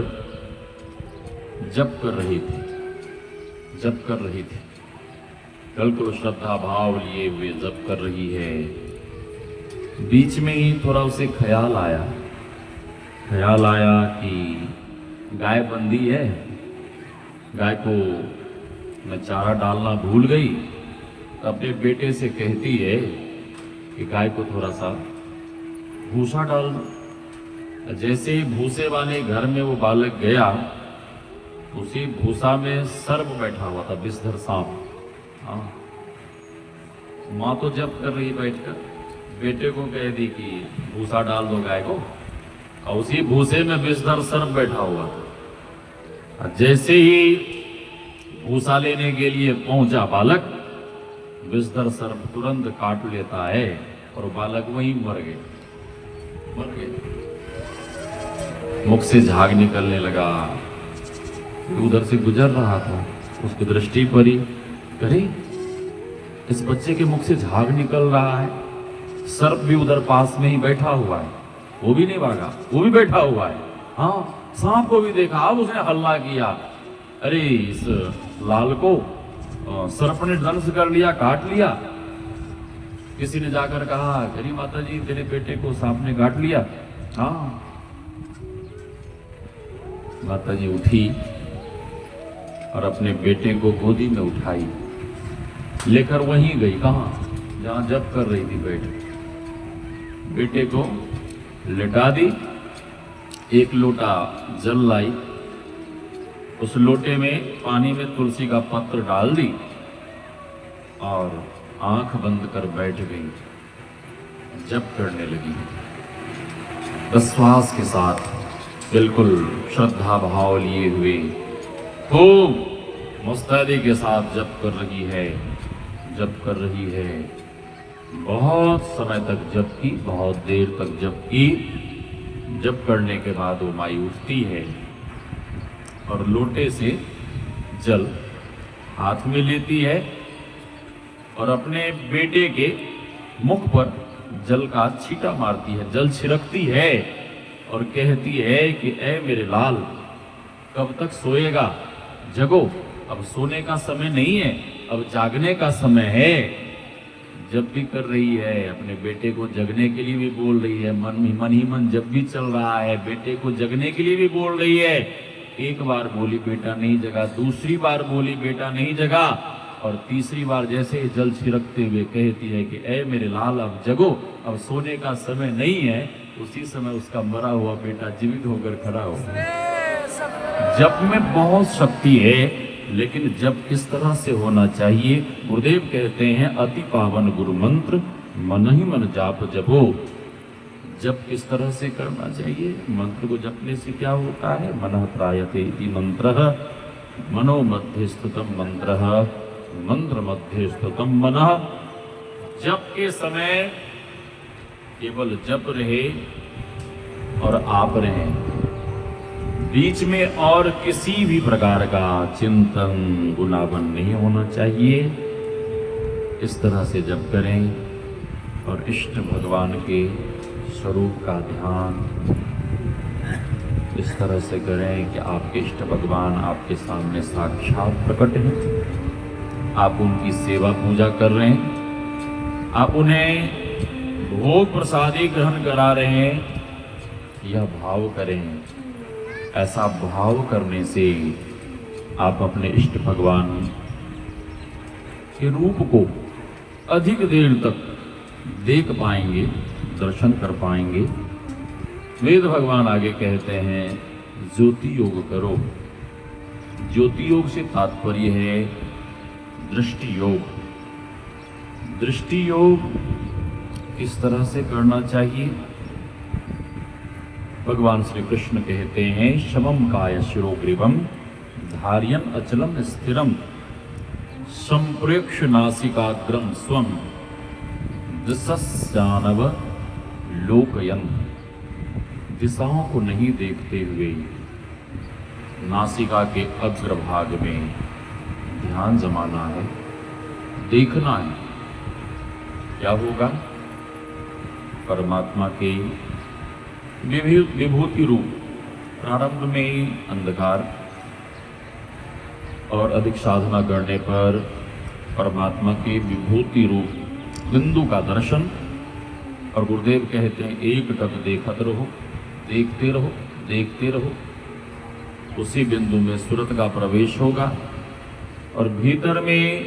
S1: जप कर रही थी, जप कर रही थी, बिल्कुल श्रद्धा भाव लिए हुए जप कर रही है। बीच में ही थोड़ा उसे ख्याल आया कि गाय बंधी है, गाय को मैं चारा डालना भूल गई। अपने बेटे से कहती है कि गाय को थोड़ा सा भूसा डाल दो। जैसे ही भूसे वाले घर में वो बालक गया, उसी भूसा में सर्प बैठा हुआ था, विषधर सांप। हाँ, माँ तो जप कर रही बैठकर, बेटे को कह दी कि भूसा डाल दो गाय को, और उसी भूसे में विषधर सर्प बैठा हुआ था। जैसे ही भूसा लेने के लिए पहुंचा बालक, विषधर सर्प तुरंत काट लेता है और बालक वहीं मर गए। मुख से झाग निकलने लगा। उधर से गुजर रहा था, उसकी दृष्टि पड़ी, अरे इस बच्चे के मुख से झाग निकल रहा है, सर्प भी उधर पास में ही बैठा हुआ है, वो भी नहीं भागा, वो भी बैठा हुआ है। हाँ, सांप को भी देखा। अब उसने हल्ला किया, अरे इस लाल को सर्प ने दंश कर लिया, काट लिया। किसी ने जाकर कहा, अरे माता जी तेरे बेटे को सांप ने काट लिया। हाँ, माता जी उठी और अपने बेटे को गोदी में उठाई, लेकर वहीं गई, कहाँ? जहां जप कर रही थी बैठ। बेटे को लिटा दी, एक लोटा जल लाई उस लोटे में पानी में तुलसी का पत्र डाल दी और आंख बंद कर बैठ गई, जप करने लगी। विश्वास के साथ बिल्कुल श्रद्धा भाव लिए हुए खूब मुस्तैदी के साथ जप कर रही है, जप कर रही है। बहुत समय तक जप की, बहुत देर तक जप की। जप करने के बाद वो माई उठती है और लोटे से जल हाथ में लेती है और अपने बेटे के मुख पर जल का छींटा मारती है, जल छिड़कती है और कहती है कि ऐ मेरे लाल, कब तक सोएगा? जगो, अब सोने का समय नहीं है, अब जागने का समय है। जब भी कर रही है, अपने बेटे को जगने के लिए भी बोल रही है, मन ही मन जब भी चल रहा है, बेटे को जगने के लिए भी बोल रही है। एक बार बोली बेटा नहीं जगा, दूसरी बार बोली बेटा नहीं जगा, और तीसरी बार जैसे ही जल छिड़कते हुए कहती है कि ऐ मेरे लाल, अब जगो, अब सोने का समय नहीं है। उसी समय उसका मरा हुआ बेटा जीवित होकर खड़ा हो। जप में बहुत शक्ति है, लेकिन जप किस तरह से होना चाहिए? गुरुदेव कहते हैं अति पावन गुरु मंत्र, मन ही मन जाप जपो। जप किस तरह से करना चाहिए? मंत्र को जपने से क्या होता है? मनः त्रायते इति मंत्रः, मनो मध्ये स्थितम मंत्रः, मंत्र मध्ये स्थितम मनः। जप के समय केवल जप रहे और आप रहे, बीच में और किसी भी प्रकार का चिंतन गुनावन नहीं होना चाहिए। इस तरह से जप करें और इष्ट भगवान के स्वरूप का ध्यान इस तरह से करें कि आपके इष्ट भगवान आपके सामने साक्षात प्रकट हैं। आप उनकी सेवा पूजा कर रहे हैं, आप उन्हें भोग प्रसादी ग्रहण करा रहे हैं, यह भाव करें। ऐसा भाव करने से आप अपने इष्ट भगवान के रूप को अधिक देर तक देख पाएंगे, दर्शन कर पाएंगे। वेद भगवान आगे कहते हैं ज्योति योग करो। ज्योति योग से तात्पर्य है दृष्टि योग। दृष्टि योग किस तरह से करना चाहिए? भगवान श्री कृष्ण कहते हैं शमम काय शिरोग्रीवम धार्यन अचलम स्थिरम संप्रेक्ष नासिकाग्रम स्वम दिशस्यानव लोकयन। दिशाओं को नहीं देखते हुए नासिका के अग्रभाग में ध्यान जमाना है, देखना है। क्या होगा? परमात्मा के विभूति रूप, प्रारंभ में अंधकार और अधिक साधना करने पर परमात्मा के विभूति रूप बिंदु का दर्शन। और गुरुदेव कहते हैं एक टक देखत रहो, देखते रहो, देखते रहो। उसी बिंदु में सूरत का प्रवेश होगा और भीतर में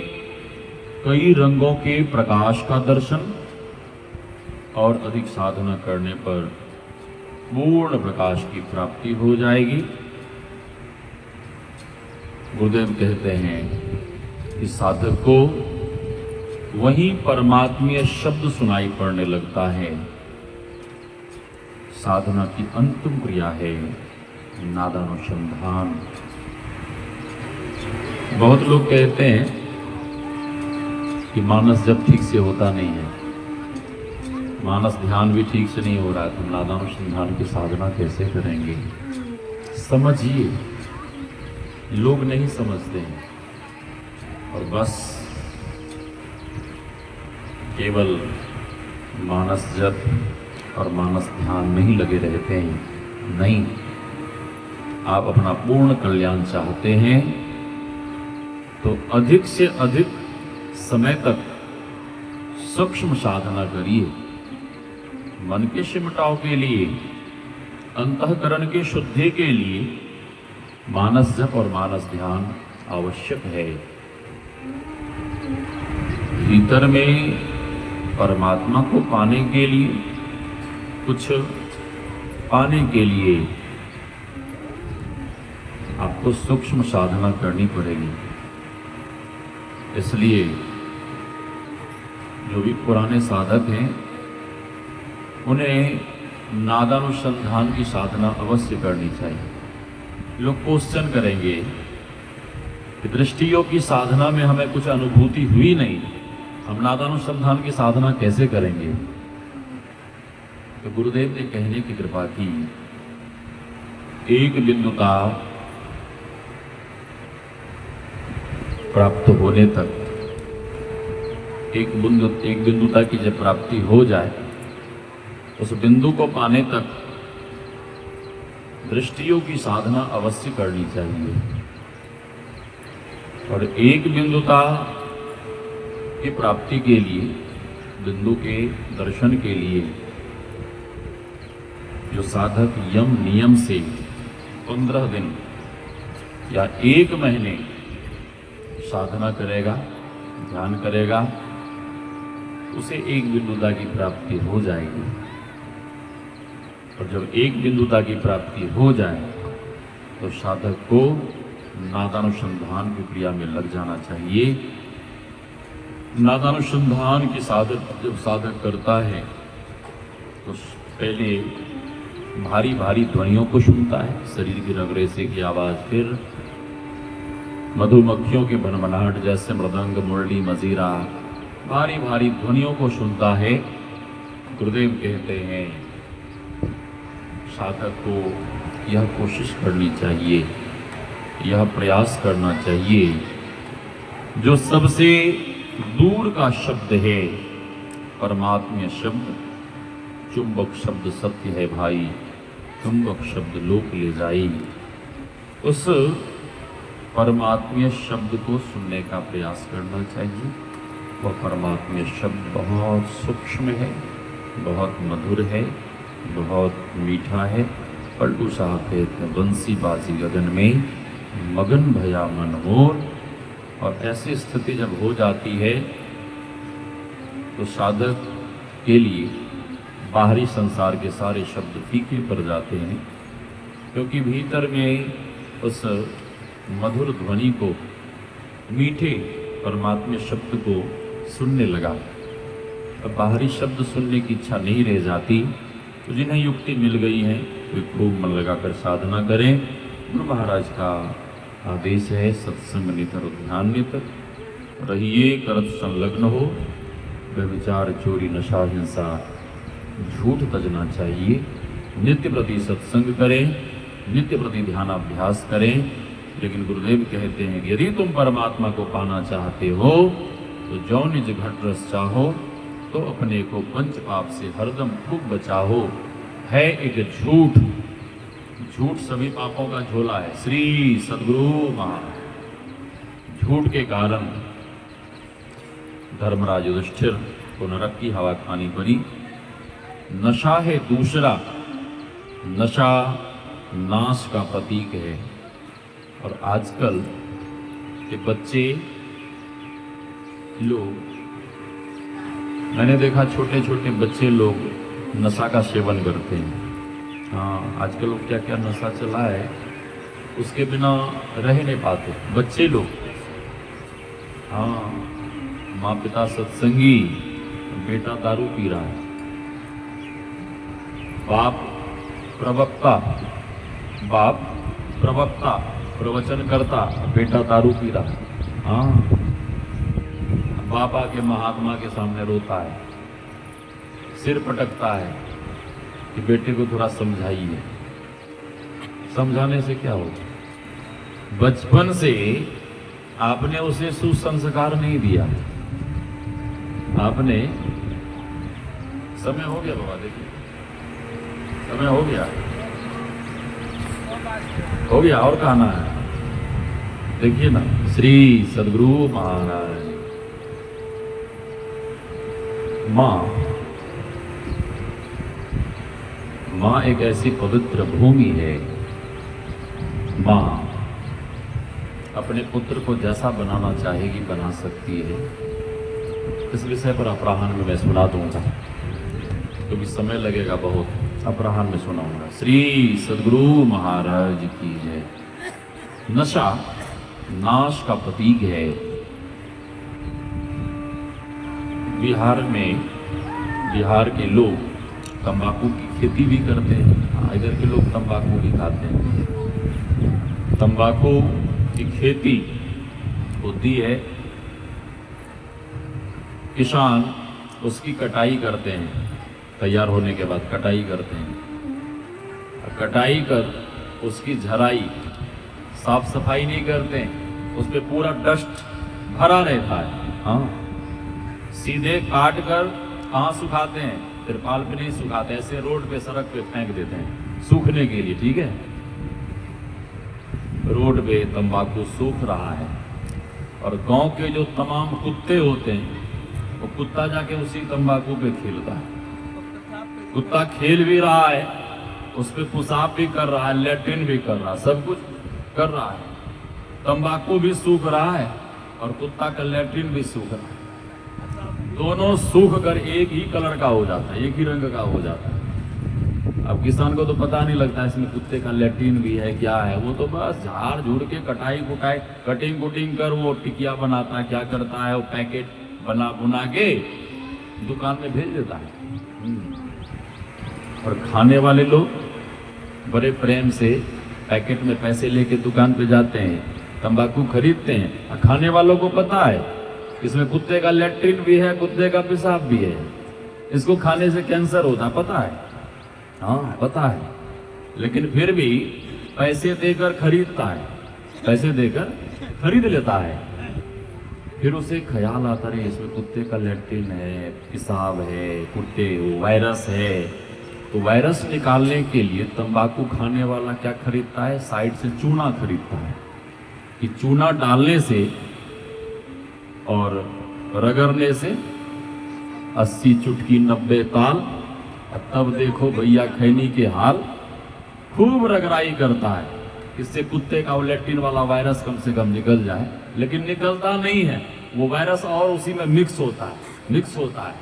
S1: कई रंगों के प्रकाश का दर्शन, और अधिक साधना करने पर पूर्ण प्रकाश की प्राप्ति हो जाएगी। गुरुदेव कहते हैं कि साधक को वही परमात्मीय शब्द सुनाई पड़ने लगता है। साधना की अंतिम क्रिया है नादानुसंधान। बहुत लोग कहते हैं कि मानस जब ठीक से होता नहीं है, मानस ध्यान भी ठीक से नहीं हो रहा है, तो नादानुसंधान की साधना कैसे करेंगे? समझिए, लोग नहीं समझते हैं और बस केवल मानस जप और मानस ध्यान में ही लगे रहते हैं। नहीं, आप अपना पूर्ण कल्याण चाहते हैं तो अधिक से अधिक समय तक सूक्ष्म साधना करिए। मन के सिमटाव के लिए, अंतःकरण के शुद्धि के लिए मानस जप और मानस ध्यान आवश्यक है। भीतर में परमात्मा को पाने के लिए, कुछ पाने के लिए आपको सूक्ष्म साधना करनी पड़ेगी। इसलिए जो भी पुराने साधक हैं उन्हें नादानुसंधान की साधना अवश्य करनी चाहिए। लोग क्वेश्चन करेंगे कि दृष्टियों की साधना में हमें कुछ अनुभूति हुई नहीं, हम नादानुसंधान की साधना कैसे करेंगे? तो गुरुदेव ने कहने की कृपा की, एक बिंदुता प्राप्त होने तक, एक बिंदुता की जब प्राप्ति हो जाए, उस बिंदु को पाने तक दृष्टियों की साधना अवश्य करनी चाहिए। और एक बिंदुता की प्राप्ति के लिए, बिंदु के दर्शन के लिए जो साधक यम नियम से 15 दिन या 1 महीने साधना करेगा, ध्यान करेगा, उसे एक बिंदुता की प्राप्ति हो जाएगी। और जब एक बिंदुता की प्राप्ति हो जाए तो साधक को नादानुसंधान की क्रिया में लग जाना चाहिए। नादानुसंधान की जब साधक करता है तो पहले भारी भारी ध्वनियों को सुनता है, शरीर की रगरेसे की आवाज, फिर मधुमक्खियों के भनभनाहट जैसे मृदंग, मुरली, मजीरा, भारी भारी ध्वनियों को सुनता है। गुरुदेव कहते हैं साधक को यह कोशिश करनी चाहिए, यह प्रयास करना चाहिए, जो सबसे दूर का शब्द है परमात्मा शब्द, चुंबक शब्द सत्य है भाई, चुंबक शब्द लोक ले जाई, उस परमात्मा शब्द को सुनने का प्रयास करना चाहिए। वह परमात्मा शब्द बहुत सूक्ष्म है, बहुत मधुर है, बहुत मीठा है। पलटू साहब कहते हैं, बंसी बाजी गगन में मगन भया मन मोर। और ऐसी स्थिति जब हो जाती है तो साधक के लिए बाहरी संसार के सारे शब्द फीके पड़ जाते हैं, क्योंकि भीतर में उस मधुर ध्वनि को, मीठे परमात्मा शब्द को सुनने लगा। अब बाहरी शब्द सुनने की इच्छा नहीं रह जाती। तो जिन्हें युक्ति मिल गई है वे खूब मन लगाकर साधना करें। गुरु महाराज का आदेश है, सत्संग नितर ध्यान नितर रहिए, करत संलग्न हो, व्यभिचार चोरी नशा हिंसा झूठ तजना चाहिए। नित्य प्रति सत्संग करें, नित्य प्रति ध्यानाभ्यास करें। लेकिन गुरुदेव कहते हैं यदि तुम परमात्मा को पाना चाहते हो तो जो निज घट रस चाहो, तो अपने को पंच पाप से हरदम खूब बचाओ। है एक झूठ, झूठ सभी पापों का झोला है। श्री सद्गुरु महाराज, झूठ के कारण धर्मराज युधिष्ठिर को नरक की हवा खानी पड़ी। नशा है दूसरा, नशा नाश का प्रतीक है। और आजकल के बच्चे लोग, मैंने देखा छोटे छोटे बच्चे लोग नशा का सेवन करते हैं। हाँ, आजकल लोग क्या क्या नशा चला है, उसके बिना रह नहीं पाते बच्चे लोग। हाँ, माँ पिता सत्संगी, बेटा दारू पी रहा है, बाप प्रवक्ता प्रवचन करता, बेटा दारू पी रहा है। हाँ, बाप आके महात्मा के सामने रोता है, सिर पटकता है कि बेटे को थोड़ा समझाइए। समझाने से क्या होगा? बचपन से आपने उसे सुसंस्कार नहीं दिया। आपने, समय हो गया बाबा, देखिए समय हो गया, और कहना है, देखिए ना। श्री सद्गुरु महाराज, माँ एक ऐसी पवित्र भूमि है। माँ अपने पुत्र को जैसा बनाना चाहेगी बना सकती है। इस विषय पर अपराह्न में मैं सुना दूंगा, क्योंकि समय लगेगा बहुत। अपराह्न में सुनाऊंगा। श्री सद्गुरु महाराज की जय। नशा नाश का प्रतीक है। बिहार के लोग तंबाकू की खेती भी करते हैं। इधर के लोग तंबाकू भी खाते हैं। तंबाकू की खेती होती है, किसान उसकी कटाई करते हैं, तैयार होने के बाद कटाई करते हैं। कटाई कर उसकी झराई, साफ सफाई नहीं करते हैं, उस पर पूरा डस्ट भरा रहता है। हाँ, सीधे काट कर कहाँ सुखाते हैं? तिरपाल पे नहीं सुखाते, ऐसे रोड पे सड़क पे फेंक देते हैं सूखने के लिए। ठीक है, रोड पे तंबाकू सूख रहा है और गांव के जो तमाम कुत्ते होते हैं वो कुत्ता जाके उसी तंबाकू पे खेलता है। कुत्ता खेल भी रहा है, उस पे पेशाब भी कर रहा है, लैट्रिन भी कर रहा है, सब कुछ कर रहा है। तंबाकू भी सूख रहा है और कुत्ता का लैट्रिन भी सूख रहा है। दोनों सूख कर एक ही कलर का हो जाता है, एक ही रंग का हो जाता है। अब किसान को तो पता नहीं लगता इसमें कुत्ते का लैट्रिन भी है क्या है, वो तो बस झाड़ झूड़ के कटिंग कुटिंग कर वो टिकिया बनाता है, क्या करता है वो पैकेट बुना के दुकान में भेज देता है। और खाने वाले लोग बड़े प्रेम से पैकेट में पैसे लेके दुकान पे जाते हैं, तंबाकू खरीदते हैं। और खाने वालों को पता है इसमें कुत्ते का लैट्रिन भी है, कुत्ते का पेशाब भी है, इसको खाने से कैंसर होता है, पता है। हाँ पता है, लेकिन फिर भी पैसे देकर खरीदता है, पैसे देकर खरीद लेता है। फिर उसे ख्याल आता है इसमें कुत्ते का लैट्रिन है, पेशाब है, कुत्ते वायरस है। तो वायरस निकालने के लिए तंबाकू खाने वाला क्या खरीदता है? साइड से चूना खरीदता है कि चूना डालने से और रगड़ने से 80 चुटकी 90 ताल, तब देखो भैया खैनी के हाल। खूब रगड़ाई करता है, इससे कुत्ते का लैट्रिन वाला वायरस कम से कम निकल जाए, लेकिन निकलता नहीं है। वो वायरस और उसी में मिक्स होता है।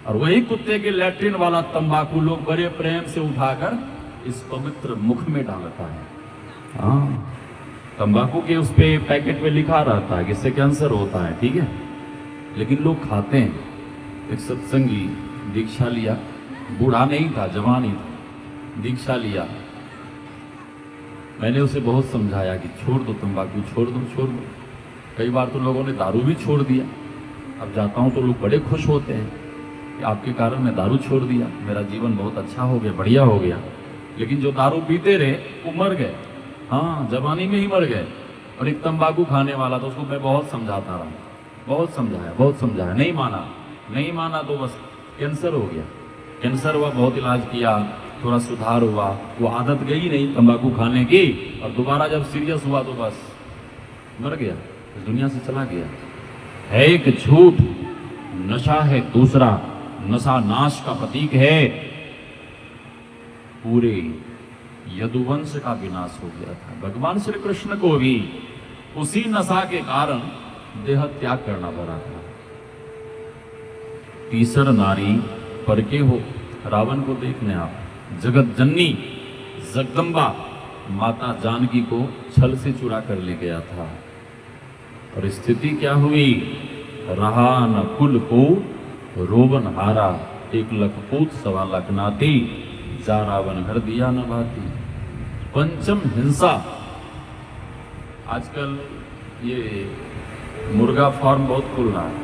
S1: और वही कुत्ते के लैट्रिन वाला तंबाकू लोग बड़े प्रेम से उठाकर इस पवित्र मुख में डालता है। हाँ, तंबाकू के उस पे पैकेट पे लिखा रहता है कि इससे कैंसर होता है। ठीक है, लेकिन लोग खाते हैं। एक सत्संगी दीक्षा लिया, बूढ़ा नहीं था, जवान ही था, दीक्षा लिया। मैंने उसे बहुत समझाया कि छोड़ दो तंबाकू, छोड़ दो। कई बार तो लोगों ने दारू भी छोड़ दिया। अब जाता हूँ तो लोग बड़े खुश होते हैं कि आपके कारण मैं दारू छोड़ दिया, मेरा जीवन बहुत अच्छा हो गया, बढ़िया हो गया। लेकिन जो दारू पीते रहे वो मर गए। हाँ, जवानी में ही मर गए। और एक तंबाकू खाने वाला था, उसको मैं बहुत समझाता रहा, बहुत समझाया, नहीं माना तो बस कैंसर हो गया। कैंसर हुआ, बहुत इलाज किया, थोड़ा सुधार हुआ, वो आदत गई नहीं तंबाकू खाने की। और दोबारा जब सीरियस हुआ तो बस मर गया, इस दुनिया से चला गया। है एक झूठ, नशा है दूसरा। नशा नाश का प्रतीक है। पूरे यदुवंश का विनाश हो गया था। भगवान श्री कृष्ण को भी उसी नशा के कारण देह त्याग करना पड़ा था। तीसर नारी पर के हो, रावण को देखने आप, जगत जननी जगदम्बा माता जानकी को छल से चुरा कर ले गया था। और स्थिति क्या हुई? रहा न कुल को रोवन हारा, 1 लख पूत 1.25 लाख नाती, जा रावण घर दिया न भाती। पंचम हिंसा। आजकल ये मुर्गा फार्म बहुत खुल रहा है,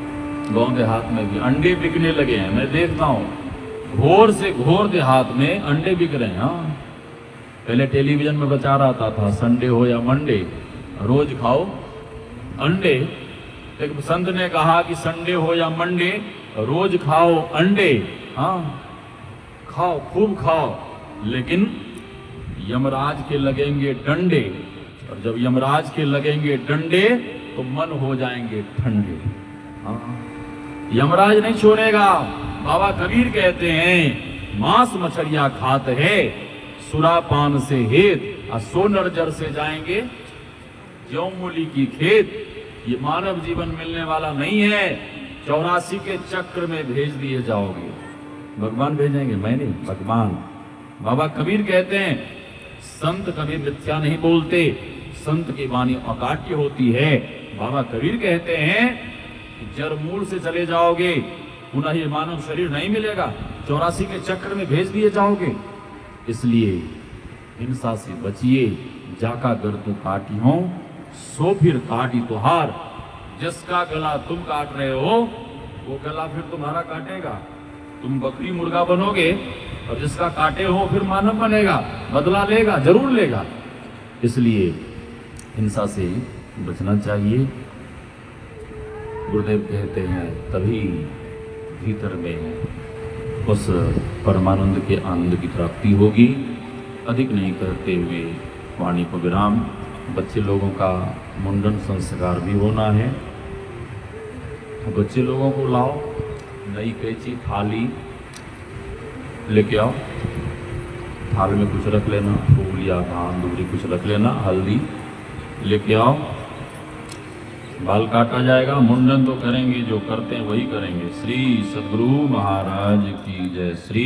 S1: गांव देहात में भी अंडे बिकने लगे हैं। मैं देखता हूँ घोर से घोर देहात में अंडे बिक रहे हैं। हाँ, पहले टेलीविजन में बचा रहा था संडे हो या मंडे रोज खाओ अंडे। एक संत ने कहा कि संडे हो या मंडे रोज खाओ अंडे। हाँ, खाओ, खूब खाओ, लेकिन यमराज के लगेंगे डंडे। और जब यमराज के लगेंगे डंडे तो मन हो जाएंगे ठंडे। हाँ, यमराज नहीं छोड़ेगा। बाबा कबीर कहते हैं, मांस मछलियां खात है, सुरापान से हेत, और सोनर जर से जाएंगे ज्यों मूली की खेत। ये मानव जीवन मिलने वाला नहीं है, 84 के चक्र में भेज दिए जाओगे। भगवान भेजेंगे, मैं नहीं, भगवान। बाबा कबीर कहते हैं, संत कभी मिथ्या नहीं बोलते, संत की वाणी अकाट्य होती है। बाबा कबीर कहते हैं कि जड़ मूल से चले जाओगे, पुनः ये मानव शरीर नहीं मिलेगा, 84 के चक्र में भेज दिए जाओगे। इसलिए हिंसा से बचिए। जाका गर तू काटी हो, सो फिर काटी तुहार। जिसका गला तुम काट रहे हो वो गला फिर तुम्हारा काटेगा। तुम बकरी मुर्गा बनोगे और जिसका काटे हो फिर मानव बनेगा, बदला लेगा, जरूर लेगा। इसलिए हिंसा से बचना चाहिए। गुरुदेव कहते हैं तभी भीतर में उस परमानंद के आनंद की प्राप्ति होगी। अधिक नहीं कहते हुए वाणी को विराम। बच्चे लोगों का मुंडन संस्कार भी होना है। तो बच्चे लोगों को लाओ, नई कैंची, थाली लेके आओ। थाल में कुछ रख लेना, फूल या धान दूरी कुछ रख लेना, हल्दी लेके आओ। बाल काटा जाएगा। मुंडन तो करेंगे, जो करते हैं वही करेंगे। श्री सद्गुरु महाराज की जय। श्री